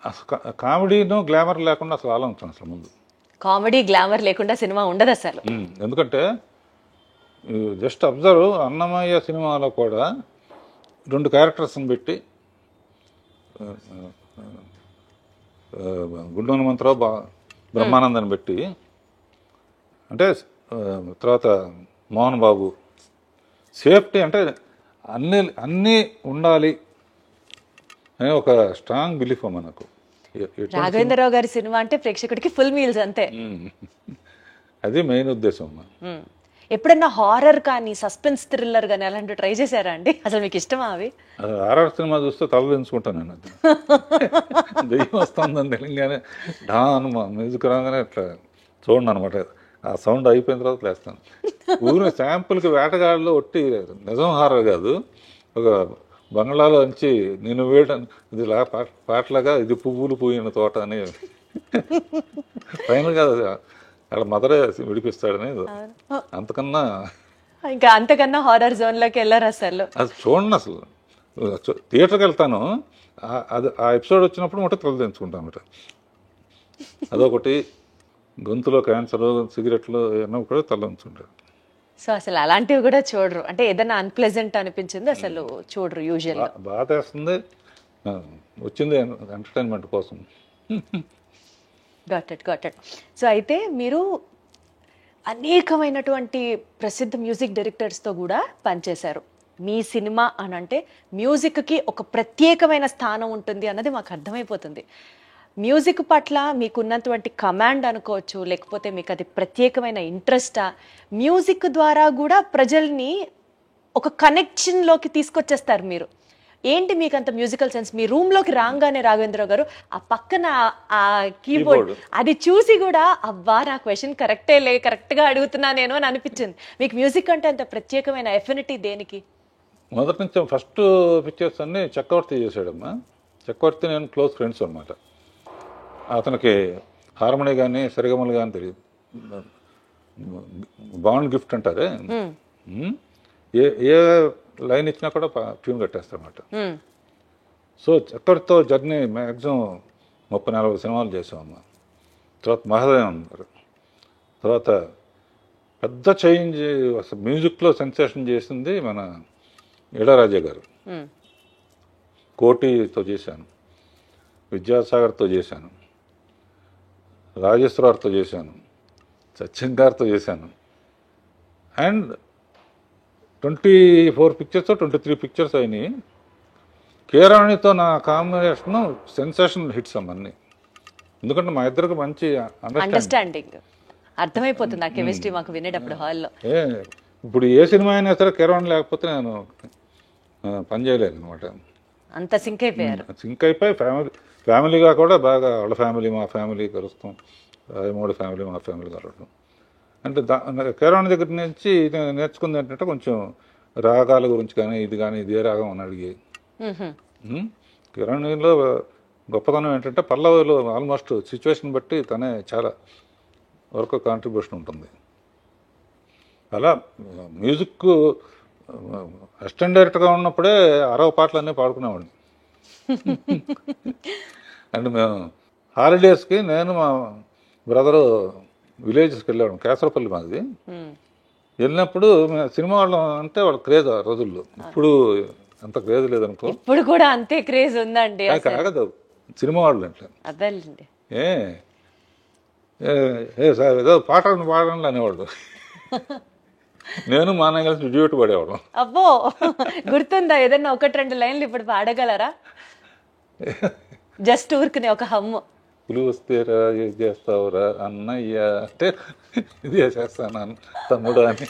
అసలు కామెడీను గ్లామర్ లేకుండా అసలు ఆలోచన అసలు ముందు. కామెడీ గ్లామర్ లేకుండా సినిమా ఉండదు అసలు. ఎందుకంటే జస్ట్ అబ్జర్వ్, అన్నమయ్య సినిమాలో కూడా 2 క్యారెక్టర్స్ని పెట్టి గుండు హనుమంతరావు బ్రహ్మానందని పెట్టి, అంటే తర్వాత మోహన్ బాబు, సేఫ్టీ అంటే అన్నీ ఉండాలి అనే ఒక స్ట్రాంగ్ బిలీఫ్ అమ్మా నాకు. రాఘవేంద్రరావు గారి సినిమా అంటే ప్రేక్షకుడికి ఫుల్ మీల్స్ అంతే. అది మెయిన్ ఉద్దేశం అమ్మా. ఎప్పుడన్నా హారర్ కానీ, సస్పెన్స్ థ్రిల్లర్ కానీ అలాంటివి ట్రై చేశారా అండి? అసలు మీకు ఇష్టమా అవి? హారర్ సినిమా చూస్తే తల దించుకుంటాను నేను. అది దెయ్యం వస్తుందని తెలియగానే డాన్ మ్యూజిక్ రాగానే ఇట్లా చూడండి అనమాట. ఆ సౌండ్ అయిపోయిన తర్వాత లేస్తాను. ఊరిని శాంపుల్కి వేటగాడిలో ఒట్టి నిజం హారర్ కాదు, ఒక బంగ్లాలో నుంచి నేను వేయడం ఇది పాటలాగా ఇది పువ్వులు పూయిన తోట అని ఫైనల్ కాదు, అక్కడ మదరే విడిపిస్తాడని. అంతకన్నా ఇంకా అంతకన్నా హారర్ జోన్లోకి వెళ్ళారు అసలు. అది చూడండి, అసలు థియేటర్కి వెళ్తాను, అది ఆ ఎపిసోడ్ వచ్చినప్పుడు మొట్ట తల తెంచుకుంటాను అనమాట. అదొకటి. గొంతులో క్యాన్సర్, సిగరెట్లు ఏమన్నా కూడా తల ఉంచుకుంటారు. సో అసలు అలాంటివి కూడా చూడరు? అంటే ఏదైనా అన్ప్లెజెంట్ అనిపించింది అసలు చూడరు యూజువల్? బాధ వేస్తుంది, వచ్చింది ఎంటర్టైన్మెంట్ కోసం. Got it. సో అయితే మీరు అనేకమైనటువంటి ప్రసిద్ధ మ్యూజిక్ డైరెక్టర్స్తో కూడా పనిచేశారు. మీ సినిమా అని అంటే మ్యూజిక్కి ఒక ప్రత్యేకమైన స్థానం ఉంటుంది అన్నది మాకు అర్థమైపోతుంది. మ్యూజిక్ పట్ల మీకున్నటువంటి కమాండ్ అనుకోవచ్చు, లేకపోతే మీకు అది ప్రత్యేకమైన ఇంట్రెస్టా? మ్యూజిక్ ద్వారా కూడా ప్రజల్ని ఒక కనెక్షన్లోకి తీసుకొచ్చేస్తారు మీరు. ఏంటి మీకు అంత మ్యూజికల్ సెన్స్? మీ రూమ్లోకి రాగానే రాఘవేంద్రరావు గారు ఆ పక్కన ఆ కీబోర్డ్ అది చూసి కూడా అబ్బా నా క్వశ్చన్ కరెక్ట్గా అడుగుతున్నా నేను అని అనిపించింది. మీకు మ్యూజిక్ అంటే అంత ప్రత్యేకమైన ఎఫినిటీ దేనికి? మొదటి నుంచి ఫస్ట్ పిక్చర్స్ అన్ని చక్రవర్తి చేశాడమ్మా. చక్రవర్తి నేను క్లోజ్ ఫ్రెండ్స్ అనమాట. అతనికి హార్మోనీ కానీ సరిగమలు కానీ తెలియదు. బాండ్ గిఫ్ట్ అంటారే, ఏ లైన్ ఇచ్చినా కూడా ట్యూన్ కట్టేస్తారన్నమాట. సో చక్రవర్తితో జర్నీ మ్యాక్సిమం 30-40 సినిమాలు చేసామమ్మా. తర్వాత మహాదేవన్ అన్నారు. తర్వాత పెద్ద చేంజ్ అసలు మ్యూజిక్లో సెన్సేషన్ చేసింది మన ఇళయరాజా గారు. కోటితో చేశాను, విద్యాసాగర్తో చేశాను, రాజేశ్వరరావుతో చేశాను, సత్యం గారితో చేశాను. అండ్ 24 పిక్చర్స్ 23 పిక్చర్స్ అయినాయి. కీరాణితో నా కాంబినేషన్ సెన్సేషనల్ హిట్స్ అన్నీ. ఎందుకంటే మా ఇద్దరికి మంచి అండర్స్టాండింగ్ అర్థమైపోతుంది ఆ కెమిస్ట్రీ మాకు వినేటప్పుడు హాల్లో. ఇప్పుడు ఏ సినిమా అయినా సరే కీరాణి లేకపోతే నేను పని చేయలేను అనమాట. అంత సింక్ అయిపోయారు. సింక్ అయిపోయి ఫ్యామిలీగా కూడా బాగా వాళ్ళ ఫ్యామిలీ మా ఫ్యామిలీ కలుస్తాం, 3 ఫ్యామిలీ మా ఫ్యామిలీ కలవడం. అంటే కీరాణి దగ్గర నుంచి నేర్చుకుంది ఏంటంటే కొంచెం రాగాల గురించి కానీ ఇది ఏ రాగం అని అడిగి. కీరాణిలో గొప్పతనం ఏంటంటే పల్లవిలో ఆల్మోస్ట్ సిచ్యువేషన్ బట్టి తనే చాలా వరకు కాంట్రిబ్యూషన్ ఉంటుంది. అలా మ్యూజిక్ అసిస్టెంట్ డైరెక్టర్గా ఉన్నప్పుడే 60 పాటలన్నీ పాడుకునేవాడిని. అండ్ మేము హాలిడేస్కి నేను మా బ్రదరు విలేజెస్కి వెళ్ళాడు, కేసరపల్లి మాది. వెళ్ళినప్పుడు సినిమా వాళ్ళం అంటే వాళ్ళ క్రేజ్ ఆ రోజుల్లో. ఇప్పుడు అంత క్రేజ్ లేదనుకో. ఇప్పుడు కూడా అంతే క్రేజ్ ఉందండి. కాగదు సినిమా వాళ్ళు అంటే అదేండి సార్ ఏదో పాడండి అనేవాళ్ళు. నేను మా అన్న కలిసి డ్యూట్ పడేవాడు. అబ్బో గుర్తుందా? ఏదన్నా 1-2 లైన్లు ఇప్పుడు పాడగలరా? జస్ట్ ఊరుకునే ఒక హమ్ము. పులి వస్తేరా ఏం చేస్తావురా అన్నయ్య అంటే ఇది చేస్తాను తమ్ముడు అని.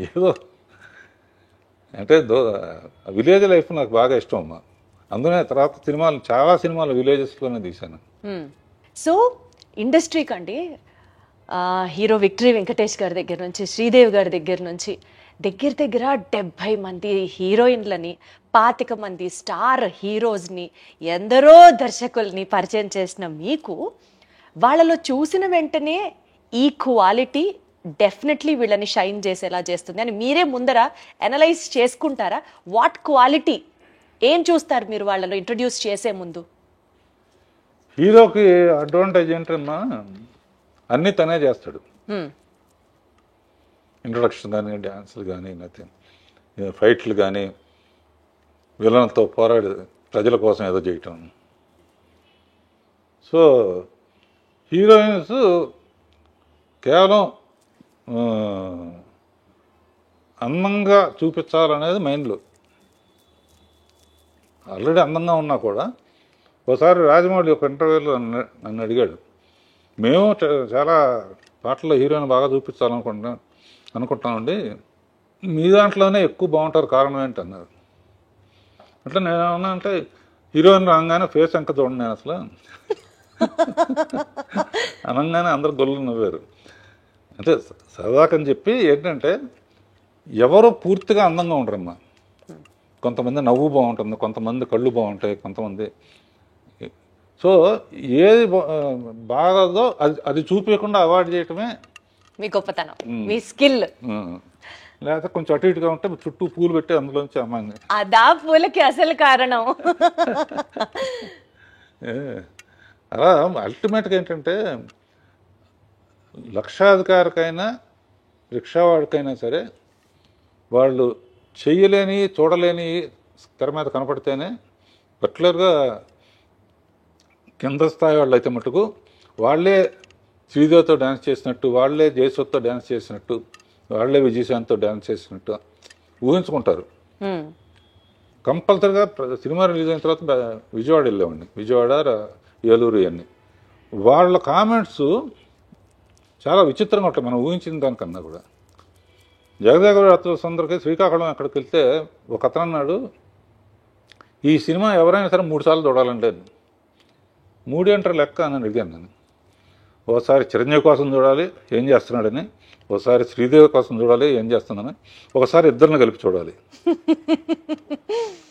ఏదో అంటే విలేజ్ లైఫ్ నాకు బాగా ఇష్టం అమ్మా. అందుకనే తర్వాత సినిమాలు చాలా సినిమాలు విలేజెస్లోనే తీశాను. సో ఇండస్ట్రీకి అండి హీరో విక్టరీ వెంకటేష్ గారి దగ్గర నుంచి శ్రీదేవి గారి దగ్గర నుంచి దగ్గర 70 మంది హీరోయిన్లని 25 మంది స్టార్ హీరోస్ని ఎందరో దర్శకుల్ని పరిచయం చేసిన మీకు వాళ్ళలో చూసిన వెంటనే ఈ క్వాలిటీ డెఫినెట్లీ వీళ్ళని షైన్ చేసేలా చేస్తుంది అని మీరే ముందర అనలైజ్ చేసుకుంటారా? వాట్ క్వాలిటీ ఏం చూస్తారు మీరు వాళ్ళలో ఇంట్రడ్యూస్ చేసే ముందు? హీరోకి అడ్వాంటేజ్ ఏంటన్నా అన్నీ తనే చేస్తాడు. ఇంట్రొడక్షన్ కానీ, డ్యాన్సులు కానీ, నథింగ్, ఫైట్లు కానీ, విలన్తో పోరాడి ప్రజల కోసం ఏదో చేయటం. సో హీరోయిన్స్ కేవలం అందంగా చూపించాలనేది మైండ్లో. ఆల్రెడీ అందంగా ఉన్నా కూడా ఒకసారి రాజమౌళి ఒక ఇంటర్వ్యూలో నన్ను అడిగాడు, మేము చాలా పాటల్లో హీరోయిన్ బాగా అనుకుంటామండి, మీ దాంట్లోనే ఎక్కువ బాగుంటారు, కారణం ఏంటి అన్నారు. అట్లా నేనేమన్నా అంటే హీరోయిన్ రాగానే ఫేస్ ఎంక చూడండి నేను అసలు అనగానే అందరు గొల్లు నవ్వారు. అంటే సరదాకని చెప్పి ఏంటంటే ఎవరు పూర్తిగా అందంగా ఉండరమ్మా. కొంతమంది నవ్వు బాగుంటుంది, కొంతమంది కళ్ళు బాగుంటాయి, కొంతమంది. సో ఏది బాగదో అది చూపించకుండా అవాయిడ్ చేయటమే మీ గొప్పతనం, మీ స్కిల్. లేకపోతే కొంచెం అటు ఇటుగా ఉంటే చుట్టూ పూలు పెట్టి అందులోంచి అమ్మాయి అదా పూలకి అసలు కారణం. అలా అల్టిమేట్గా ఏంటంటే లక్షాధికారికైనా రిక్షావాడికైనా సరే వాళ్ళు చెయ్యలేని చూడలేని తెర మీద కనపడితేనే, పర్టికులర్గా కింద స్థాయి వాళ్ళు అయితే మటుకు వాళ్ళే శ్రీదేవితో డ్యాన్స్ చేసినట్టు, వాళ్ళే జయసుతో డ్యాన్స్ చేసినట్టు, వాళ్ళే విజయశాంతితో డ్యాన్స్ చేసినట్టు ఊహించుకుంటారు. కంపల్సరిగా సినిమా రిలీజ్ అయిన తర్వాత విజయవాడ వెళ్ళామండి, విజయవాడ, ఏలూరు అన్నీ. వాళ్ళ కామెంట్స్ చాలా విచిత్రంగా ఉంటాయి మనం ఊహించిన దానికన్నా కూడా. జగదేక సుందరికి శ్రీకాకుళం అక్కడికి వెళ్తే ఒక అతను అన్నాడు, ఈ సినిమా ఎవరైనా సరే 3 సార్లు చూడాలంటే. 3 ఏంటారు లెక్క అని అడిగాను నేను. ఒకసారి చిరంజీవి కోసం చూడాలి ఏం చేస్తున్నాడని, ఒకసారి శ్రీదేవి కోసం చూడాలి ఏం చేస్తుందని, ఒకసారి ఇద్దరిని కలిపి చూడాలి.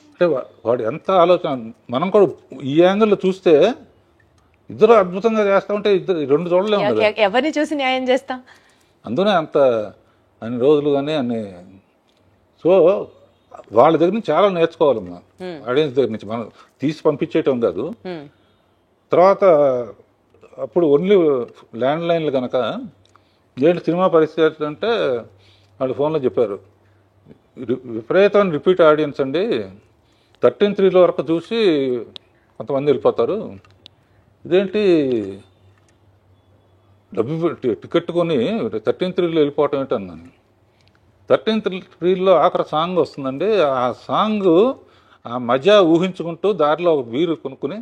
అంటే వాడు ఎంత ఆలోచన. మనం కూడా ఈ యాంగిల్లో చూస్తే ఇద్దరు అద్భుతంగా చేస్తా ఉంటే రెండు చూడలేము కదా, ఎవరిని చూసి న్యాయం చేస్తాం. అందునే అంత అన్ని రోజులు కానీ అన్ని. సో వాళ్ళ దగ్గర నుంచి చాలా నేర్చుకోవాలమ్మా, ఆడియన్స్ దగ్గర నుంచి. మనం తీసి పంపించేయటం కాదు. తర్వాత అప్పుడు ఓన్లీ ల్యాండ్ లైన్లు కనుక ఏంటి సినిమా పరిస్థితి అంటే వాళ్ళు ఫోన్లో చెప్పారు, విపరీతమైన రిపీట్ ఆడియన్స్ అండి, 13:3 వరకు చూసి కొంతమంది వెళ్ళిపోతారు, ఇదేంటి డబ్బు టికెట్ కొని 13:3 వెళ్ళిపోవటం ఏంటి అన్నాను. 13:3 ఆఖరి సాంగ్ వస్తుందండి, ఆ సాంగ్ ఆ మజా ఊహించుకుంటూ దారిలో ఒక బీరు కొనుక్కుని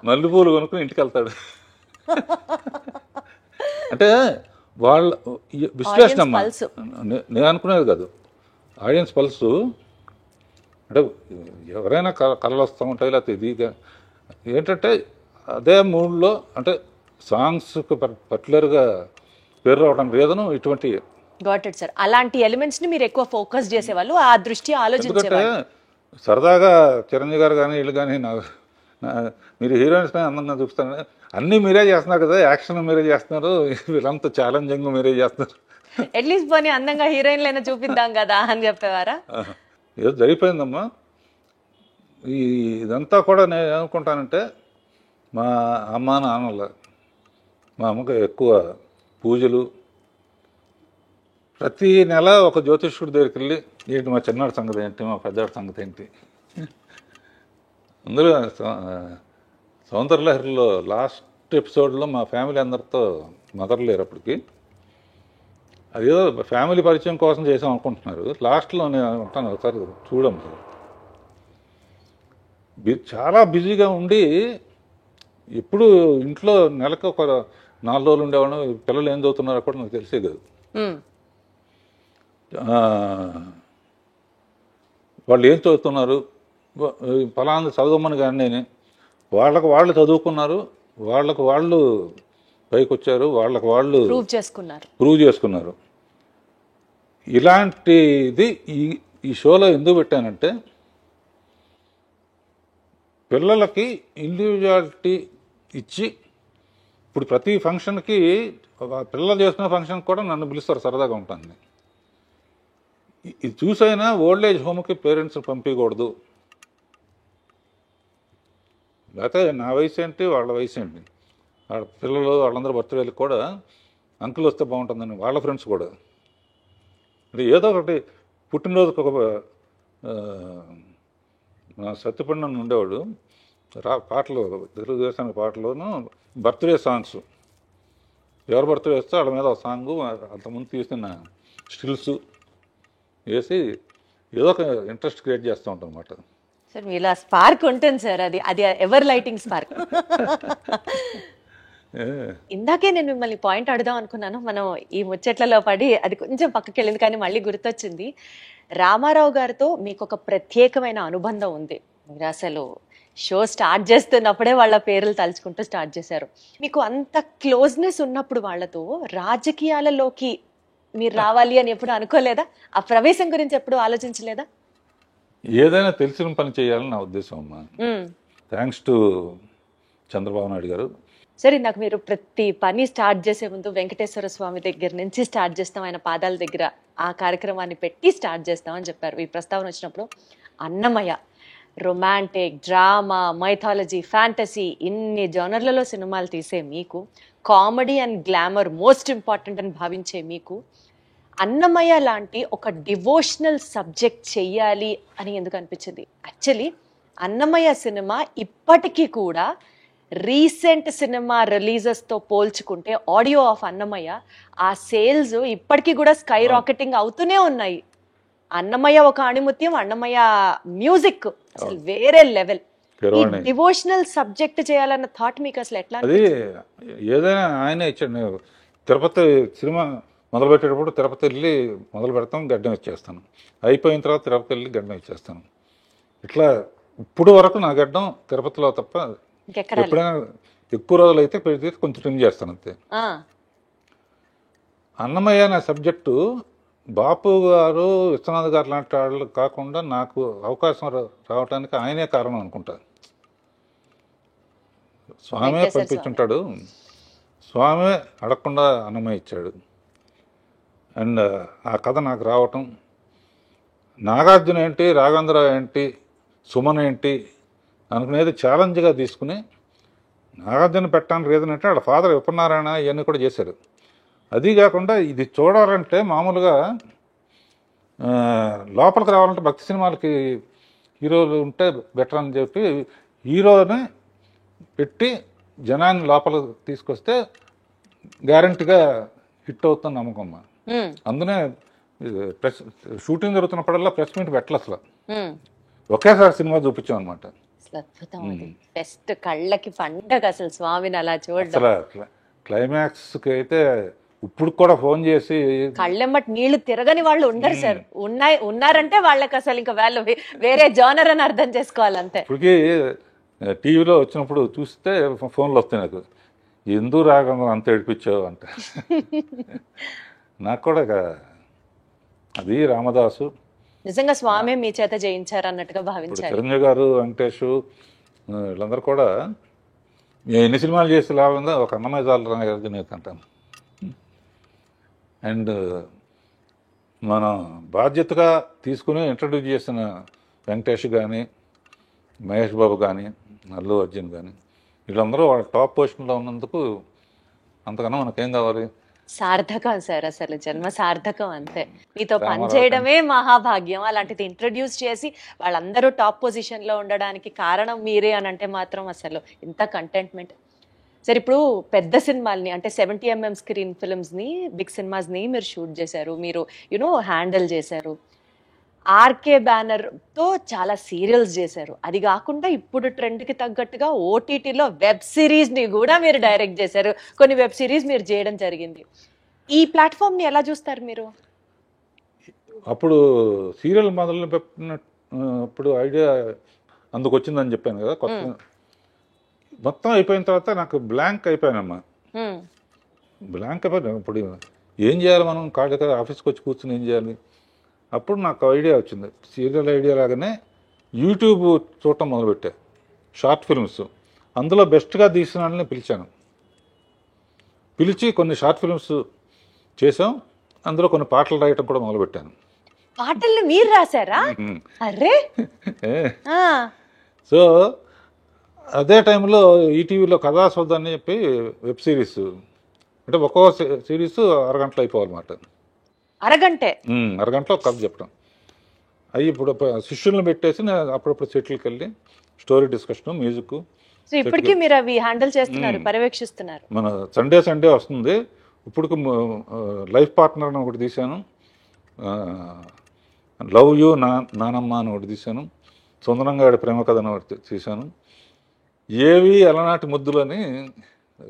మల్లెపూలు కొనుక్కుని ఇంటికి వెళ్తాడు. అంటే వాళ్ళ విశ్లేషణ అమ్మా, నేను అనుకునేది కాదు, ఆడియన్స్ పల్సు. అంటే ఎవరైనా కళలు వస్తూ ఉంటాయి, లేకపోతే ఇది ఏంటంటే అదే మూడ్లో, అంటే సాంగ్స్కి పర్టికులర్గా పేరు రావడానికి రీజను ఇటువంటి. Got it sir. అలాంటి ఎలిమెంట్స్ ని మీరు ఎక్కువ ఫోకస్ చేసేవాళ్ళు, ఆ దృష్టి ఆలోచించేవాళ్ళు. సరదాగా చిరంజీవి గారు కానీ వీళ్ళు కానీ మీరు హీరోయిన్స్ అందంగా చూపిస్తారు, అన్నీ మీరే చేస్తున్నారు కదా, యాక్షన్ మీరే చేస్తున్నారు, వీళ్ళంతా ఛాలెంజింగ్ మీరే చేస్తున్నారు, అట్లీస్ట్ పోనీ అందంగా హీరోయిన్లైనా చూపిద్దాం కదా అని చెప్పేవారా? ఏదో జరిగిపోయిందమ్మా. ఇదంతా కూడా నేను ఏమనుకుంటానంటే, మా అమ్మ నాన్నల, మా అమ్మకి ఎక్కువ పూజలు, ప్రతి నెల ఒక జ్యోతిష్కుడి దగ్గరికి వెళ్ళి ఏంటి మా చిన్నాడు సంగతి ఏంటి, మా పెద్దాడి సంగతి ఏంటి. అందులో సౌందర్యలహరిలో లాస్ట్ ఎపిసోడ్లో మా ఫ్యామిలీ అందరితో మదర్ లేరు అప్పటికి, అదేదో ఫ్యామిలీ పరిచయం కోసం చేసాం అనుకుంటున్నారు. లాస్ట్లో నేను ఉంటాను, ఒకసారి చూడము సార్. చాలా బిజీగా ఉండి ఎప్పుడు ఇంట్లో నెలకు ఒక 4 రోజులు ఉండేవాడు, పిల్లలు ఏం చదువుతున్నారో కూడా నాకు తెలిసే కాదు. వాళ్ళు ఏం చదువుతున్నారు, ఫలానా చదవమని కానీ నేను వాళ్ళకు వాళ్ళు చదువుకున్నారు, వాళ్ళకు వాళ్ళు పైకి వచ్చారు, వాళ్ళకు వాళ్ళు ప్రూవ్ చేసుకున్నారు. ఇలాంటిది ఈ షోలో ఎందుకు పెట్టానంటే పిల్లలకి ఇండివిజువాలిటీ ఇచ్చి, ఇప్పుడు ప్రతి ఫంక్షన్కి పిల్లలు చేసుకునే ఫంక్షన్కి కూడా నన్ను పిలుస్తారు, సరదాగా ఉంటుంది. ఇది చూసైనా ఓల్డ్ ఏజ్ హోమ్కి పేరెంట్స్ పంపించకూడదు, లేకపోతే నా వయసు ఏంటి వాళ్ళ వయసు ఏంటి, వాళ్ళ పిల్లలు వాళ్ళందరూ బర్త్డేలకు కూడా అంకుల్ వస్తే బాగుంటుందని వాళ్ళ ఫ్రెండ్స్ కూడా. అంటే ఏదో ఒకటి పుట్టినరోజుకి ఒక సత్యపండు ఉండేవాడు, పాటలు తెలుగుదేశానికి పాటలోను బర్త్డే సాంగ్స్, ఎవరు బర్త్డే వస్తే వాళ్ళ మీద ఒక సాంగు అంతకుముందు తీసిన స్టిల్స్ వేసి ఏదో ఒక ఇంట్రెస్ట్ క్రియేట్ చేస్తూ ఉంటాం అన్నమాట. సార్ మీలా స్పార్క్ ఉంటుంది సార్, అది అది ఎవర్ లైటింగ్ స్పార్క్. ఇందాకే నేను మిమ్మల్ని పాయింట్ అడుగుదాం అనుకున్నాను, మనం ఈ ముచ్చట్లలో పడి అది కొంచెం పక్కకి వెళ్ళింది, కానీ మళ్ళీ గుర్తొచ్చింది. రామారావు గారితో మీకు ఒక ప్రత్యేకమైన అనుబంధం ఉంది. మీరు అసలు షో స్టార్ట్ చేస్తున్నప్పుడే వాళ్ళ పేర్లు తలుచుకుంటూ స్టార్ట్ చేశారు. మీకు అంత క్లోజ్నెస్ ఉన్నప్పుడు వాళ్ళతో రాజకీయాలలోకి మీరు రావాలి అని ఎప్పుడు అనుకోలేదా? ఆ ప్రవేశం గురించి ఎప్పుడు ఆలోచించలేదా? ఏదైనా తెలిసిన పని చేయాలని నా ఉద్దేశం అమ్మా. థ్యాంక్స్ టు చంద్రబాబు నాయుడు గారు. సరే, నాకు మీరు ప్రతి పని స్టార్ట్ చేసే ముందు వెంకటేశ్వర స్వామి దగ్గర నుంచి స్టార్ట్ చేస్తాం, ఆయన పాదాల దగ్గర ఆ కార్యక్రమాన్ని పెట్టి స్టార్ట్ చేస్తామని చెప్పారు. ఈ ప్రస్తావన వచ్చినప్పుడు Annamayya romantic, drama, mythology, fantasy ఇన్ని జోనర్లలో సినిమాలు తీసే మీకు, comedy and glamour most important అని భావించే మీకు, అన్నమయ్య లాంటి ఒక డివోషనల్ సబ్జెక్ట్ చెయ్యాలి అని ఎందుకు అనిపించింది? యాక్చువల్లీ అన్నమయ్య సినిమా ఇప్పటికీ కూడా రీసెంట్ సినిమా రిలీజెస్తో పోల్చుకుంటే ఆడియో ఆఫ్ అన్నమయ్య ఆ సేల్స్ ఇప్పటికీ కూడా స్కై రాకెటింగ్ అవుతూనే ఉన్నాయి. అన్నమయ్య ఒక ఆణిముత్యం, అన్నమయ్య మ్యూజిక్ అసలు వేరే లెవెల్. డివోషనల్ సబ్జెక్ట్ చేయాలన్న థాట్ మీకు అసలు ఎట్లా? అది ఏదైనా ఆయనే ఇచ్చాడు. తిరుపతి సినిమా మొదలు పెట్టేటప్పుడు తిరుపతి వెళ్ళి మొదలు పెడతాం, గడ్డం ఇచ్చేస్తాను, అయిపోయిన తర్వాత తిరుపతి వెళ్ళి గడ్డం ఇచ్చేస్తాను. ఇట్లా ఇప్పుడు వరకు నా గడ్డం తిరుపతిలో తప్ప ఎప్పుడైనా ఎక్కువ రోజులు అయితే పెడితే కొంచెం ట్రిమ్ చేస్తాను అంతే. అన్నమయ్య అనే సబ్జెక్టు బాపు గారు, విశ్వనాథ్ గారు లాంటి వాళ్ళు కాకుండా నాకు అవకాశం రావడానికి ఆయనే కారణం అనుకుంటా. స్వామే పంపించుంటాడు, స్వామే అడగకుండా అన్నమయ్య ఇచ్చాడు. అండ్ ఆ కథ నాకు రావటం, నాగార్జున ఏంటి, రాఘవేంద్ర ఏంటి, సుమన్ ఏంటి అనుకునేది ఛాలెంజ్గా తీసుకుని నాగార్జున పెట్టడానికి రీజన్ అంటే వాళ్ళ ఫాదర్ విపన్నారాయణ ఇవన్నీ కూడా చేశారు. అది కాకుండా ఇది చూడాలంటే మామూలుగా లోపలికి రావాలంటే భక్తి సినిమాలకి హీరోలు ఉంటే బెటర్ అని చెప్పి హీరోని పెట్టి జనాన్ని లోపలికి తీసుకొస్తే గ్యారంటీగా హిట్ అవుతుంది నమ్మకం. అందునే ప్రెస్ షూటింగ్ జరుగుతున్నప్పుడల్లా ప్రెస్ మీట్ పెట్టాలి, అసలు ఒకేసారి సినిమా చూపించాం అనమాట. బెస్ట్ కళ్ళకి పండగ అసలు స్వామిని అలా చూడడం. అసలు క్లైమాక్స్కి అయితే ఇప్పుడు కూడా ఫోన్ చేసి కళ్ళెమ్మటి నీళ్లు తిరగని వాళ్ళు ఉండరు సార్. ఉన్నారంటే వాళ్ళకి అసలు ఇంకా వాళ్ళు వేరే జోనర్ అని అర్థం చేసుకోవాలి అంతే. ఇప్పటికీ టీవీలో వచ్చినప్పుడు చూస్తే ఫోన్లు వస్తాయి నాకు, ఎందుకు రాకుండా అంత ఏడిపించావు అంటే. నాకు కూడా అది రామదాసు నిజంగా స్వామి మీ చేత జయించారు అన్నట్టుగా భావించారు. చిరంజీవి గారు, వెంకటేష్ వీళ్ళందరూ కూడా ఎన్ని సినిమాలు చేసి లాభంగా ఒక అన్నమయ్య చాలు అంటాను. అండ్ మనం బాధ్యతగా తీసుకుని ఇంట్రడ్యూస్ చేసిన వెంకటేష్ కానీ, మహేష్ బాబు కానీ, అల్లు అర్జున్ కానీ వీళ్ళందరూ వాళ్ళ టాప్ పొజిషన్లో ఉన్నందుకు అంతకన్నా మనకేం కావాలి? సార్థకం సార్, అసలు జన్మ సార్థకం అంతే. మీతో పనిచేయడమే మహాభాగ్యం. అలాంటిది ఇంట్రడ్యూస్ చేసి వాళ్ళందరూ టాప్ పొజిషన్లో ఉండడానికి కారణం మీరే అని అంటే మాత్రం అసలు ఇంత కంటెంట్మెంట్. సరే, ఇప్పుడు పెద్ద సినిమాల్ని అంటే 70mm స్క్రీన్ ఫిల్మ్స్ని, బిగ్ సినిమాస్ని మీరు షూట్ చేశారు, మీరు హ్యాండిల్ చేశారు. ఆర్కే బ్యానర్తో చాలా సీరియల్స్ చేశారు. అది కాకుండా ఇప్పుడు ట్రెండ్కి తగ్గట్టుగా ఓటీటీలో వెబ్ సిరీస్ని కూడా మీరు డైరెక్ట్ చేశారు. కొన్ని వెబ్ సిరీస్ మీరు చేయడం జరిగింది. ఈ ప్లాట్ఫామ్ని ఎలా చూస్తారు మీరు? అప్పుడు సీరియల్ మొదలు పెట్టినప్పుడు ఐడియా అందుకు వచ్చిందని చెప్పాను కదా కొత్త. మొత్తం అయిపోయిన తర్వాత నాకు బ్లాంక్ అయిపోయానమ్మా. బ్లాంక్ అయిపోయాను. ఇప్పుడు ఏం చేయాలి మనం కాళ్ళ ఆఫీస్కి వచ్చి కూర్చుని ఏం చేయాలి? అప్పుడు నాకు ఐడియా వచ్చింది, సీరియల్ ఐడియా లాగానే యూట్యూబ్ చూడటం మొదలుపెట్టా. షార్ట్ ఫిల్మ్స్ అందులో బెస్ట్గా తీసిన వాళ్ళని పిలిచి కొన్ని షార్ట్ ఫిల్మ్స్ చేసాం. అందులో కొన్ని పాటలు రాయటం కూడా మొదలుపెట్టాను. పాటలు మీరు రాశారా? అరే సో అదే టైంలో ఈటీవీలో కథాసౌధ అని చెప్పి వెబ్ సిరీస్, అంటే ఒక్కో సిరీస్ అరగంటలో అయిపోవాలన్నమాట. అరగంటలో కథ చెప్పడం. అవి ఇప్పుడు శిష్యులను పెట్టేసి నేను అప్పుడప్పుడు సెటిల్కి వెళ్ళి స్టోరీ డిస్కషన్, మ్యూజిక్. సో ఇప్పటికీ మీరు అవి హ్యాండిల్ చేస్తున్నారు, పర్యవేక్షిస్తున్నారు. మన సండే వస్తుంది. ఇప్పుడు లైఫ్ పార్ట్నర్ అని ఒకటి తీశాను, లవ్ యూ నానమ్మ అని ఒకటి తీశాను, సుందరంగాడి ప్రేమ కథ అని ఒకటి తీశాను, ఏవి అలనాటి ముద్దులని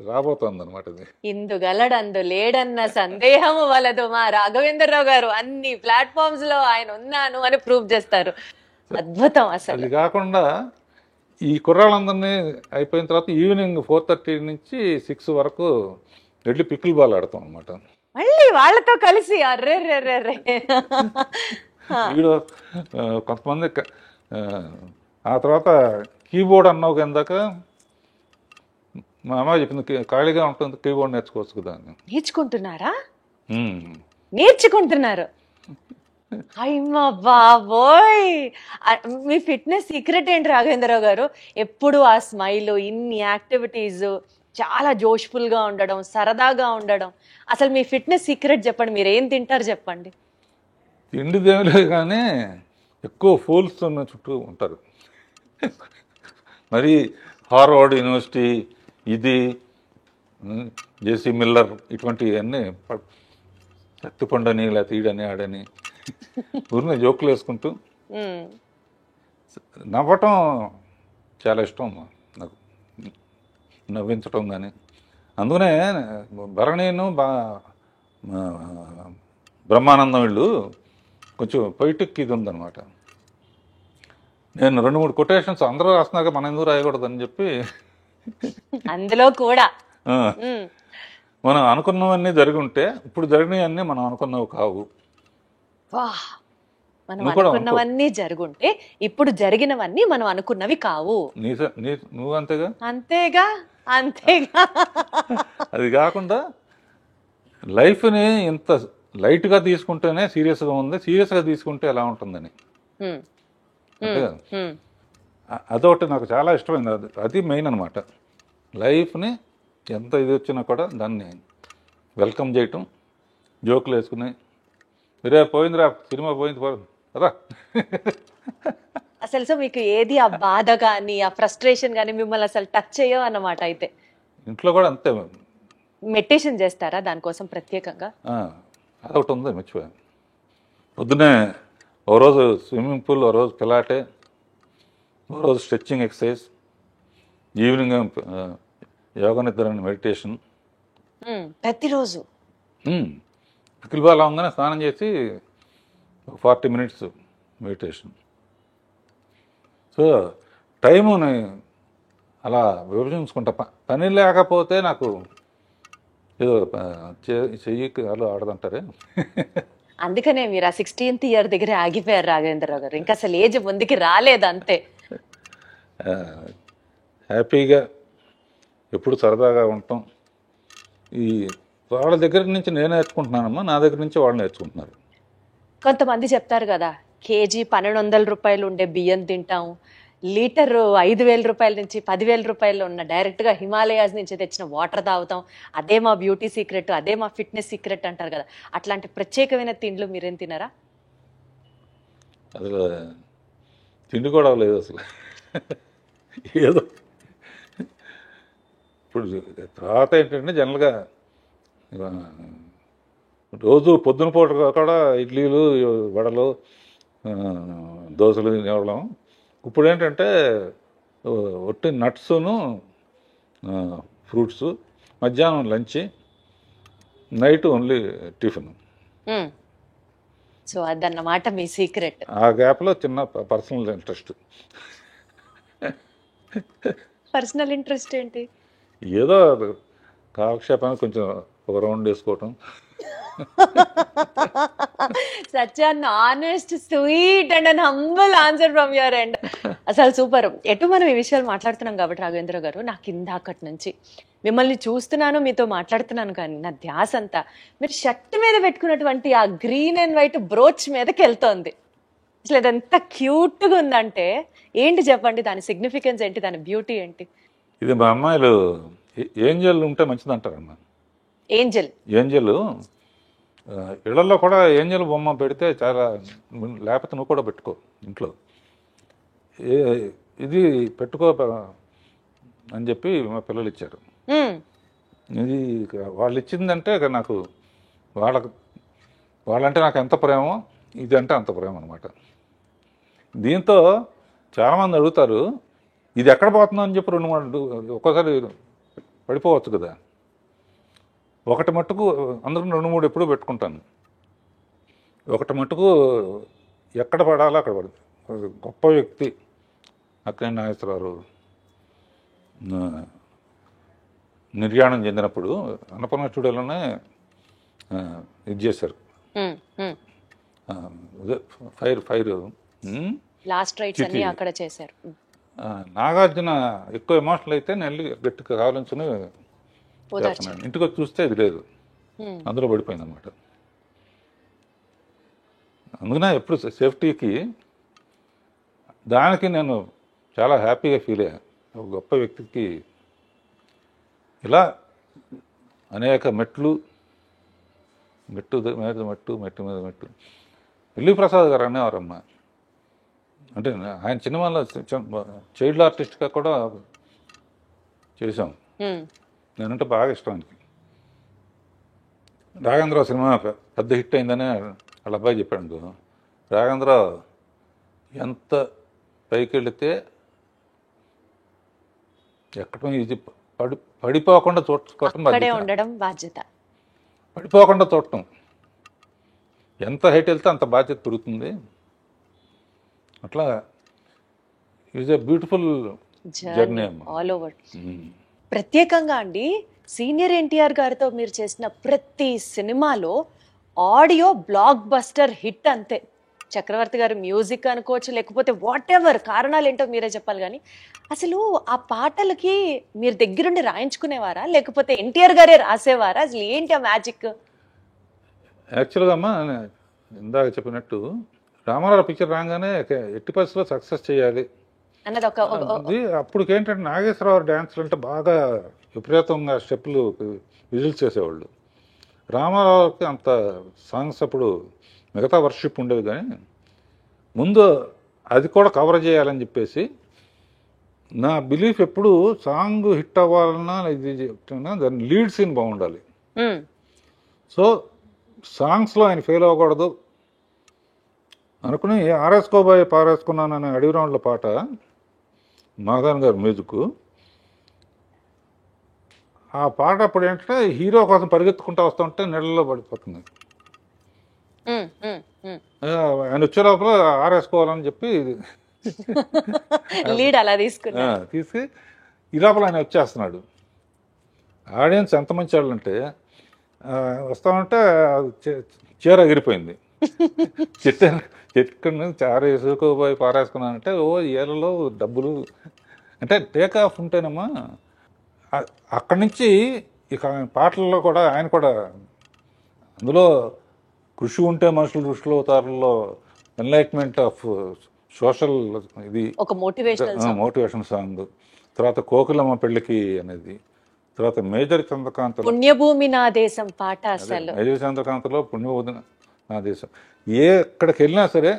రాబోతోంది అనమాట. ఇది ఇందుగలడందు లేడన్న సందేహము వలదు, మా రాఘవేంద్రరావు గారు అన్ని ప్లాట్ఫామ్స్ లో ఆయన ఉన్నాను అని ప్రూవ్ చేస్తారు. అద్భుతం అసలు. అది కాకుండా ఈ కుర్రాళ్ళందరినీ అయిపోయిన తర్వాత ఈవినింగ్ 4:30 నుంచి 6 వరకు వెళ్ళి పికిల్ బాల్ ఆడతాం అనమాట. మళ్ళీ వాళ్ళతో కలిసి అర్రే వీడు కొంతమంది ఆ తర్వాత కీబోర్డ్ అన్నావు కిందాక మా అమ్మ చెప్పింది, ఖాళీగా ఉంటుంది కీబోర్డ్ నేర్చుకోవచ్చు కదా అని. నేర్చుకుంటున్నారు. అయ్యమ్మా బాబోయ్, మీ ఫిట్నెస్ సీక్రెట్ ఏంటి రాఘవేంద్రరావు గారు? ఎప్పుడు ఆ స్మైల్, ఇన్ని యాక్టివిటీస్, చాలా జోష్ఫుల్ గా ఉండడం, సరదాగా ఉండడం. అసలు మీ ఫిట్నెస్ సీక్రెట్ చెప్పండి. మీరు ఏం తింటారు చెప్పండి. తిండి దేవులే కానీ ఎక్కువ ఫూల్స్ చుట్టూ ఉంటారు. మరి హార్వర్డ్ యూనివర్సిటీ, ఇది జేసీ మిల్లర్, ఇటువంటివన్నీ శక్తిపండని లేకపోతే ఈడని ఆడని ఊరిని జోకులు వేసుకుంటూ నవ్వటం చాలా ఇష్టం నాకు, నవ్వించటం. కానీ అందుకనే భరణీను బ్రహ్మానందం వీళ్ళు కొంచెం పొయిటిక్ ఇది ఉందన్నమాట. నేను 2-3 కొటేషన్స్ అందరూ రాస్తున్నాక మనం ఎందుకు రాయకూడదని చెప్పి అందులో కూడా మనం అనుకున్నవన్నీ జరిగి ఉంటే ఇప్పుడు జరిగినవన్నీ మనం అనుకున్నవి కావు. మనం అనుకున్నవన్నీ జరుగుంటే ఇప్పుడు జరిగినవన్నీ మనం అనుకున్నవి కావు. నువ్వు అంతేగా అంతేగా అంతేగా. అది కాకుండా లైఫ్ని ఇంత లైట్గా తీసుకుంటేనే సీరియస్గా ఉంది, సీరియస్గా తీసుకుంటే ఎలా ఉంటుందని. అదొకటి నాకు చాలా ఇష్టమైంది. అది మెయిన్ అనమాట. లైఫ్ని ఎంత ఇది వచ్చినా కూడా దాన్ని వెల్కమ్ చేయటం, జోకులు వేసుకుని పోయిందిరా సినిమా పోయింది రా. అసలు సో మీకు ఏది ఆ బాధ కానీ ఆ ఫ్రస్ట్రేషన్ కానీ మిమ్మల్ని అసలు టచ్ చేయవు అన్నమాట. అయితే ఇంట్లో కూడా అంతే. మెడిటేషన్ చేస్తారా దానికోసం ప్రత్యేకంగా? అదొకటి ఉంది, మర్చిపోయాను. పొద్దునే ఓ రోజు స్విమ్మింగ్ పూల్, ఓ రోజు పిలాటే, ఓ రోజు స్ట్రెచ్చింగ్ ఎక్సర్సైజ్, ఈవినింగ్ యోగా నిద్ర మెడిటేషన్ ప్రతిరోజు. పికిల్ బాల్ అవగానే స్నానం చేసి 40 minutes మెడిటేషన్. సో టైముని అలా విభజించుకుంటా. పని లేకపోతే నాకు ఏదో చెయ్యికి అలా ఆడదంటారే. అందుకనే మీరు ఆ 16th year దగ్గర ఆగిపోయారు రాఘవేంద్రరావు గారు. ఇంకా అసలు ఏజ్ ముందుకి రాలేదు అంతే. హ్యాపీగా ఎప్పుడు సరదాగా ఉంటాం. ఈ వాళ్ళ దగ్గర నుంచి నేను నేర్చుకుంటున్నానమ్మా, నా దగ్గర నుంచి వాళ్ళు నేర్చుకుంటున్నారు. కొంతమంది చెప్తారు కదా, కేజీ 1200 రూపాయలు ఉండే బియ్యం తింటాం, లీటర్ 5000 రూపాయల నుంచి 10,000 రూపాయలు ఉన్న డైరెక్ట్గా హిమాలయాస్ నుంచి తెచ్చిన వాటర్ తాగుతాం, అదే మా బ్యూటీ సీక్రెట్, అదే మా ఫిట్నెస్ సీక్రెట్ అంటారు కదా. అట్లాంటి ప్రత్యేకమైన తిండ్లు మీరేం తినారా? అసలు తిండి కూడా లేదు అసలు. ఏదో ఇప్పుడు తర్వాత ఏంటంటే జనరల్గా రోజు పొద్దున పూట కూడా ఇడ్లీలు, వడలు, దోశలు తినేవాళ్ళం. ఇప్పుడు ఏంటంటే ఒట్టి నట్స్ను, ఫ్రూట్స్, మధ్యాహ్నం lunch, night only tiffin. So అదన్నమాట మీ సీక్రెట్. ఆ గ్యాప్లో చిన్న పర్సనల్ ఇంట్రెస్ట్. పర్సనల్ ఇంట్రెస్ట్ ఏంటి? ఏదో కాలక్షేపానికి కొంచెం ఒక రౌండ్ వేసుకోవటం. Such an honest, sweet and an humble answer from your end. అసలు సూపర్. ఎటు మనం ఈ విషయాలు మాట్లాడుతున్నాం కాబట్టి రాఘవేంద్ర గారు, నాకు ఇందాకటి నుంచి మిమ్మల్ని చూస్తున్నాను, మీతో మాట్లాడుతున్నాను, కానీ నా ధ్యాస అంతా మీరు షర్ట్ మీద పెట్టుకున్నటువంటి ఆ గ్రీన్ అండ్ వైట్ బ్రోచ్ మీదకి వెళ్తోంది. అసలు అది ఎంత క్యూట్గా ఉందంటే ఏంటి చెప్పండి, దాని సిగ్నిఫికెన్స్ ఏంటి, దాని బ్యూటీ ఏంటి? ఇది మా అమ్మాయిలు ఏంజల్ ఉంటే మంచిది అంటారమ్మా. ఏంజల్ ఇళ్లలో కూడా ఏంజల్ బొమ్మ పెడితే చాలా, లేకపోతే నువ్వు కూడా పెట్టుకో ఇంట్లో, ఇది పెట్టుకో అని చెప్పి మా పిల్లలు ఇచ్చారు. ఇది వాళ్ళు ఇచ్చిందంటే నాకు వాళ్ళంటే నాకు ఎంత ప్రేమో, ఇది అంటే అంత ప్రేమ అనమాట. దీంతో చాలామంది అడుగుతారు, ఇది ఎక్కడ పోతుందో అని చెప్పి 2-3 ఒక్కోసారి పడిపోవచ్చు కదా. ఒకటి మట్టుకు అందరూ 2-3 ఎప్పుడూ పెట్టుకుంటాను. ఒకటి మట్టుకు ఎక్కడ పడాలో అక్కడ పడుతుంది. గొప్ప వ్యక్తి అక్కినేని నాగేశ్వరరావు నిర్యాణం చెందినప్పుడు అన్నపూర్ణ స్టూడియోలోనే ఇది చేశారు. ఫైర్ లాస్ట్ రైట్స్ అన్ని అక్కడ చేశారు. నాగార్జున ఎక్కువ ఎమోషనల్ అయితే నేను గట్టిగా కావాలని ఇంటికి వచ్చి చూస్తే ఇది లేదు, అందులో పడిపోయింది అనమాట. అందుకనే ఎప్పుడు సేఫ్టీకి దానికి నేను చాలా హ్యాపీగా ఫీల్ అయ్యాను. ఒక గొప్ప వ్యక్తికి ఇలా అనేక మెట్టు మీద మెట్టు. పిల్లి ప్రసాద్ గారు అనేవారమ్మా. అంటే ఆయన సినిమాలో చైల్డ్ ఆర్టిస్ట్గా కూడా చేశాం. నేనంటే బాగా ఇష్టం ఆయనకి. రాఘవేంద్రరావు సినిమా పెద్ద హిట్ అయిందని వాళ్ళ అబ్బాయి చెప్పాడు. రాఘవేంద్రరావు ఎంత పైకి వెళితే ఎక్కడ ఇది పడిపోకుండా చూడటం ఉండడం బాధ్యత, పడిపోకుండా చూడటం. ఎంత హైట్ వెళ్తే అంత బాధ్యత పెరుగుతుంది. అట్లా is a beautiful journey all over. ప్రత్యేకంగా అండి, సీనియర్ ఎన్టీఆర్ గారితో మీరు చేసిన ప్రతి సినిమాలో ఆడియో బ్లాక్ బస్టర్ హిట్ అంతే. చక్రవర్తి గారు మ్యూజిక్ అనుకోవచ్చు, లేకపోతే వాట్ ఎవర్, కారణాలు ఏంటో మీరే చెప్పాలి. కానీ అసలు ఆ పాటలకి మీరు దగ్గరుండి రాయించుకునేవారా, లేకపోతే ఎన్టీఆర్ గారే రాసేవారా? అసలు ఏంటి ఆ మ్యాజిక్? యాక్చువల్గా అమ్మా, ఇందాక చెప్పినట్టు రామారావు పిక్చర్ రాగానే ఎట్టి పరిస్థితుల్లో సక్సెస్ చేయాలి అన్నది. అప్పటికేంటంటే నాగేశ్వరరావు డ్యాన్స్లు అంటే బాగా విపరీతంగా స్టెప్పులు విజిల్స్ చేసేవాళ్ళు. రామారావుకి అంత సాంగ్స్ అప్పుడు మిగతా వర్షిప్ ఉండేది, కానీ ముందు అది కూడా కవర్ చేయాలని చెప్పేసి నా బిలీఫ్ ఎప్పుడు సాంగ్ హిట్ అవ్వాలన్నా ఇది చెప్తున్నా దాని లీడ్ సీన్ బాగుండాలి. సో సాంగ్స్లో ఆయన ఫెయిల్ అవ్వకూడదు అనుకుని ఆరేసుకోబోయే పారేసుకున్నాను అనే అడవి రౌండ్ల పాట మాధవన్ గారు మ్యూజిక్. ఆ పాట అప్పుడు ఏంటంటే హీరో కోసం పరిగెత్తుకుంటూ వస్తుంటే నీళ్ళలో పడిపోతుంది. ఆయన వచ్చే లోపల ఆరేసుకోవాలని చెప్పి లీడ్ అలా తీసి ఈ లోపల ఆయన వచ్చేస్తున్నాడు. ఆడియన్స్ ఎంత మంచి వాళ్ళు అంటే వస్తామంటే చీర ఎగిరిపోయింది. చెట్టు నుంచి వేసుకోబోయి పారేసుకున్నానంటే ఏళ్ళలో డబ్బులు అంటే టేక్ ఆఫ్ ఉంటేనమ్మా. అక్కడి నుంచి ఇక పాటల్లో కూడా ఆయన కూడా అందులో కృషి ఉంటే మనుషులు ఋషులు అవుతారులో ఎన్లైట్మెంట్ ఆఫ్ సోషల్ ఇది ఒక మోటివేషన్ సాంగ్. తర్వాత కోకిలమ్మ పెళ్ళికి అనేది, తర్వాత మేజర్ చంద్రకాంత్ పుణ్యభూమి నా దేశం పాట. అసలు మేజర్ చంద్రకాంత్లో పుణ్యభూమి నా దేశం ఎక్కడికి వెళ్ళినా సరే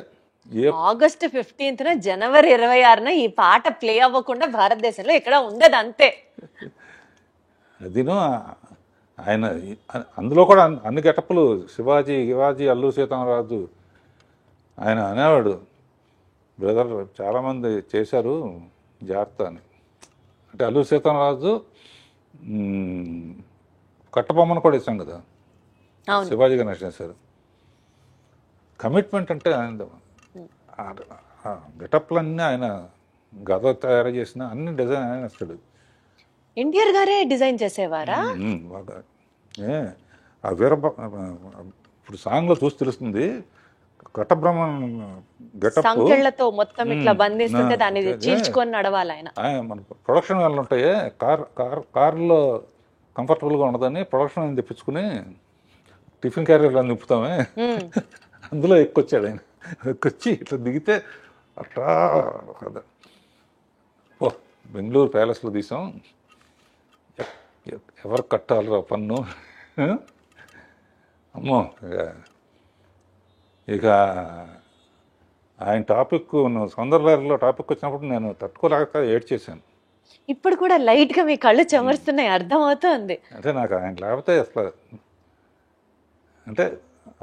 ఆగస్టు 15న జనవరి 26న ఈ పాట ప్లే అవ్వకుండా భారతదేశంలో ఎక్కడ ఉండదు అంతే. అదిను ఆయన అందులో కూడా అన్ని గెటప్పులు శివాజీ అల్లు సీతారామరాజు. ఆయన అనేవాడు, బ్రదర్ చాలామంది చేశారు జాగ్రత్త అని. అంటే అల్లు సీతారామరాజు కట్టబొమ్మను కూడా ఇచ్చాం కదా, శివాజీ గణేష్ చేశారు. కమిట్మెంట్ అంటే ఆయన గెటప్లన్నీ ఆయన గద తయారు చేసిన అన్ని డిజైన్ ఆయన ఇస్తాడు. ఎన్టీఆర్ గారే డిజైన్ చేసేవారా? బాగా ఆ ఇప్పుడు సాంగ్లో చూసి తెలుస్తుంది. ఘటబ్రహ్మన్ గెటప్ సంకెళ్లతో మొత్తం ఇట్లా బంధిస్తుంటే దాన్ని చీల్చుకొని నడవాలి ఆయన. మన ప్రొడక్షన్ వాళ్ళు ఉంటాయి, కార్లో కంఫర్టబుల్గా ఉండదని ప్రొడక్షన్ అని తెప్పించుకుని టిఫిన్ క్యారియర్లో నింపుతామే, అందులో ఎక్కొచ్చాడు ఆయన. ఎక్కొచ్చి ఇట్లా దిగితే అట్లా ఓ బెంగళూరు ప్యాలెస్లో తీసాం, ఎవరు కట్టాలిరా పన్ను. అమ్మో ఇక ఆయన టాపిక్ సౌందర్యలో టాపిక్ వచ్చినప్పుడు నేను తట్టుకోలేక ఏడ్చేసాను. ఇప్పుడు కూడా లైట్ గా మీ కళ్ళు చెమరుస్తున్నాయి, అర్థం అవుతుంది. అంటే నాకు ఆయన లేకపోతే అసలు అంటే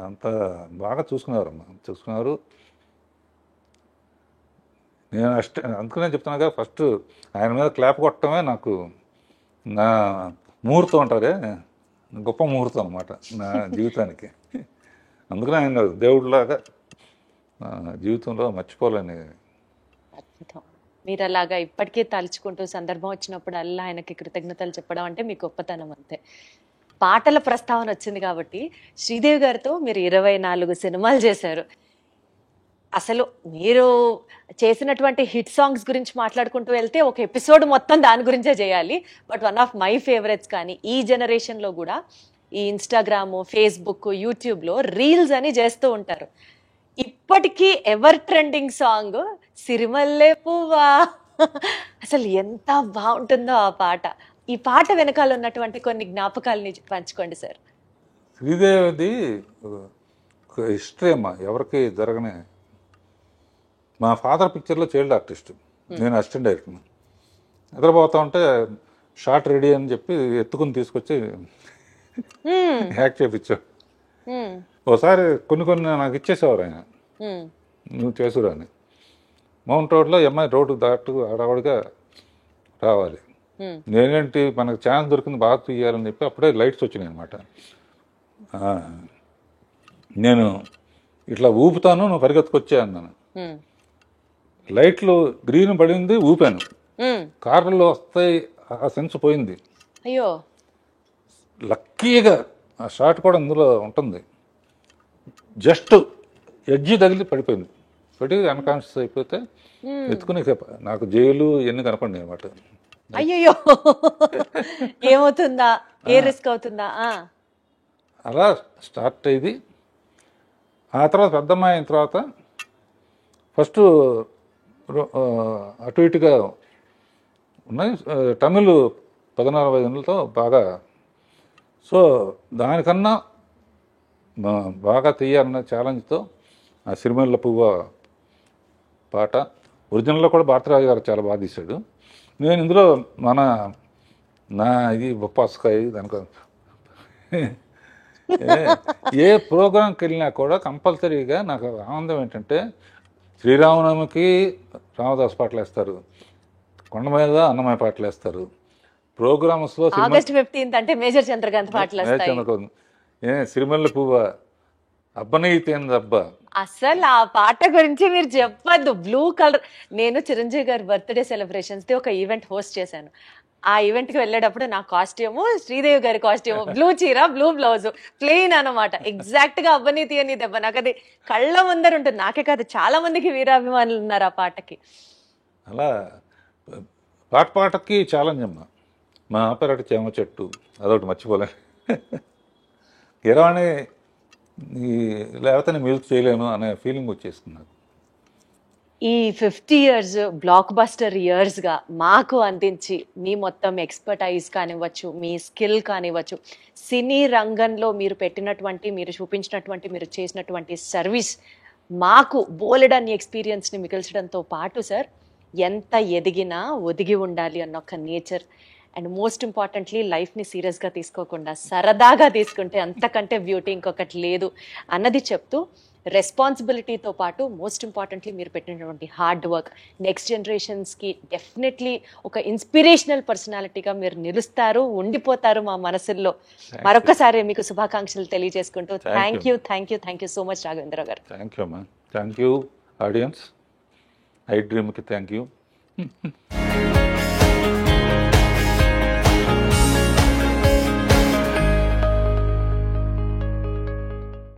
అంత బాగా చూసుకున్నారు. నేను అందుకనే చెప్తున్నా కదా, ఫస్ట్ ఆయన మీద క్లాప్ కొట్టడమే నాకు నా ముహూర్తం అంటారే, గొప్ప ముహూర్తం అనమాట నా జీవితానికి. అందుకనే ఆయన దేవుడిలాగా జీవితంలో మర్చిపోలేని. అద్భుతం. మీరు అలాగా ఇప్పటికే తలుచుకుంటూ సందర్భం వచ్చినప్పుడు అల్లా ఆయనకి కృతజ్ఞతలు చెప్పడం అంటే మీ గొప్పతనం అంతే. పాటల ప్రస్తావన వచ్చింది కాబట్టి శ్రీదేవి గారితో మీరు 24 సినిమాలు చేశారు. అసలు మీరు చేసినటువంటి హిట్ సాంగ్స్ గురించి మాట్లాడుకుంటూ వెళ్తే ఒక ఎపిసోడ్ మొత్తం దాని గురించే చేయాలి. But one of my favourites కానీ ఈ జనరేషన్లో కూడా ఈ ఇన్స్టాగ్రామ్, ఫేస్బుక్, యూట్యూబ్లో రీల్స్ అని చేస్తూ ఉంటారు. ఇప్పటికీ ఎవర్ ట్రెండింగ్ సాంగ్ సిరిమల్లె పువ్వా. అసలు ఎంత బాగుంటుందో ఆ పాట. ఈ పాట వెనకాల ఉన్నటువంటి కొన్ని జ్ఞాపకాలని పంచుకోండి సార్. శ్రీదేవిది హిస్టరీ అమ్మా, ఎవరికి జరగనే. మా ఫాదర్ పిక్చర్లో చైల్డ్ ఆర్టిస్ట్, నేను అసిస్టెంట్ డైరెక్టర్. నిద్రపోతా ఉంటే షార్ట్ రెడీ అని చెప్పి ఎత్తుకుని తీసుకొచ్చి యాక్ట్ చేయించాడు. ఒకసారి కొన్ని నాకు ఇచ్చేసేవారు ఆయన, నువ్వు చేసురా అని. మౌంట్ రోడ్లో అమ్మాయి రోడ్డు దాటు ఆడవాడిగా రావాలి. నేనేంటి మనకు ఛాన్స్ దొరికింది బాగా తీయాలని చెప్పి అప్పుడే లైట్స్ వచ్చినాయి అనమాట. నేను ఇట్లా ఊపుతాను, నువ్వు పరిగెత్తుకొచ్చే అన్నాను. లైట్లు గ్రీన్ పడింది, ఊపాను. కార్లలో వస్తాయి, ఆ సెన్స్ పోయింది. అయ్యో, లక్కీగా ఆ షాట్ కూడా అందులో ఉంటుంది. జస్ట్ ఎడ్జి తగిలి పడిపోయింది. పడి అన్కాన్షియస్ అయిపోతే ఎత్తుకుని నాకు జైలు ఇవన్నీ కనపడి అనమాట. అయ్యో, ఏమవుతుందా, ఏ రిస్క్ అవుతుందా. అలా స్టార్ట్ అయ్యింది. ఆ తర్వాత పెద్దమ్మాయి అయిన తర్వాత ఫస్ట్ అటు ఇటుగా ఉన్నాయి. తమిళ్ 14-15 బాగా. సో దానికన్నా బాగా తీయాలన్న ఛాలెంజ్తో ఆ సిరిమల్ల పువ్వ పాట ఒరిజినల్లో కూడా భారతరాజు గారు చాలా బాగా తీశాడు. నేను ఇందులో నా ఇది బొప్పాస్కాయ దానికో ఏ ప్రోగ్రాంకి వెళ్ళినా కూడా కంపల్సరీగా నాకు ఆనందం ఏంటంటే శ్రీరామనవమికి రామదాస్ పాటలు వేస్తారు, కొండ మీద అన్నమయ్య పాటలు వేస్తారు. ప్రోగ్రామ్స్లో ఆగస్ట్ 15 అంటే మేజర్ చంద్రకాంత్ పాటలు, సిరిమల్ల పువ్వ, అబ్బనైతేందబ్బా. అసలు ఆ పాట గురించి మీరు చెప్పద్దు. బ్లూ కలర్, నేను చిరంజీవి గారి బర్త్డే సెలబ్రేషన్స్ ది ఒక ఈవెంట్ హోస్ట్ చేశాను. ఆ ఈవెంట్ కి వెళ్ళేటప్పుడు నా కాస్ట్యూము శ్రీదేవి గారి కాస్ట్యూము, బ్లూ చీర, బ్లూ బ్లౌజ్, ప్లెయిన్ అనమాట. ఎగ్జాక్ట్ గా అబ్బనీతి అని దెబ్బ నాకు అది కళ్ళ ముందర ఉంటుంది. నాకే కాదు, చాలా మందికి వీరాభిమానులు ఉన్నారు ఆ పాటకి. అలా పాటకి ఛాలెంజ్ అమ్మా. మా ఆపరేట చేమ చెట్టు అదొకటి మర్చిపోలే. గిరవాణి లేకపోతే నేను మ్యూజిక్ చేయలేను అనే ఫీలింగ్ వచ్చేసుకున్నాను. ఈ 50 years బ్లాక్ బస్టర్ ఇయర్స్గా మాకు అందించి మీ మొత్తం ఎక్స్పర్టైజ్ కానివ్వచ్చు, మీ స్కిల్ కానివ్వచ్చు, సినీ రంగంలో మీరు పెట్టినటువంటి, మీరు చూపించినటువంటి, మీరు చేసినటువంటి సర్వీస్ మాకు బోలెడన్ని ఎక్స్పీరియన్స్ని మిగిల్చడంతో పాటు సార్, ఎంత ఎదిగినా ఒదిగి ఉండాలి అన్న ఒక నేచర్, అండ్ మోస్ట్ ఇంపార్టెంట్లీ లైఫ్ని సీరియస్గా తీసుకోకుండా సరదాగా తీసుకుంటే అంతకంటే బ్యూటీ ఇంకొకటి లేదు అన్నది చెప్తూ, రెస్పాన్సిబిలిటీతో పాటు మోస్ట్ ఇంపార్టెంట్లీ మీరు పెట్టినటువంటి హార్డ్ వర్క్ నెక్స్ట్ జనరేషన్స్కి డెఫినెట్లీ ఒక ఇన్స్పిరేషనల్ పర్సనాలిటీగా మీరు నిలుస్తారు, ఉండిపోతారు మా మనసుల్లో. మరొకసారి మీకు శుభాకాంక్షలు తెలియజేసుకుంటూ thank you so much Raghavendra గారు. థ్యాంక్ యూ అమ్మా. Thank you audience. ఐ డ్రీమ్కి థ్యాంక్ యూ.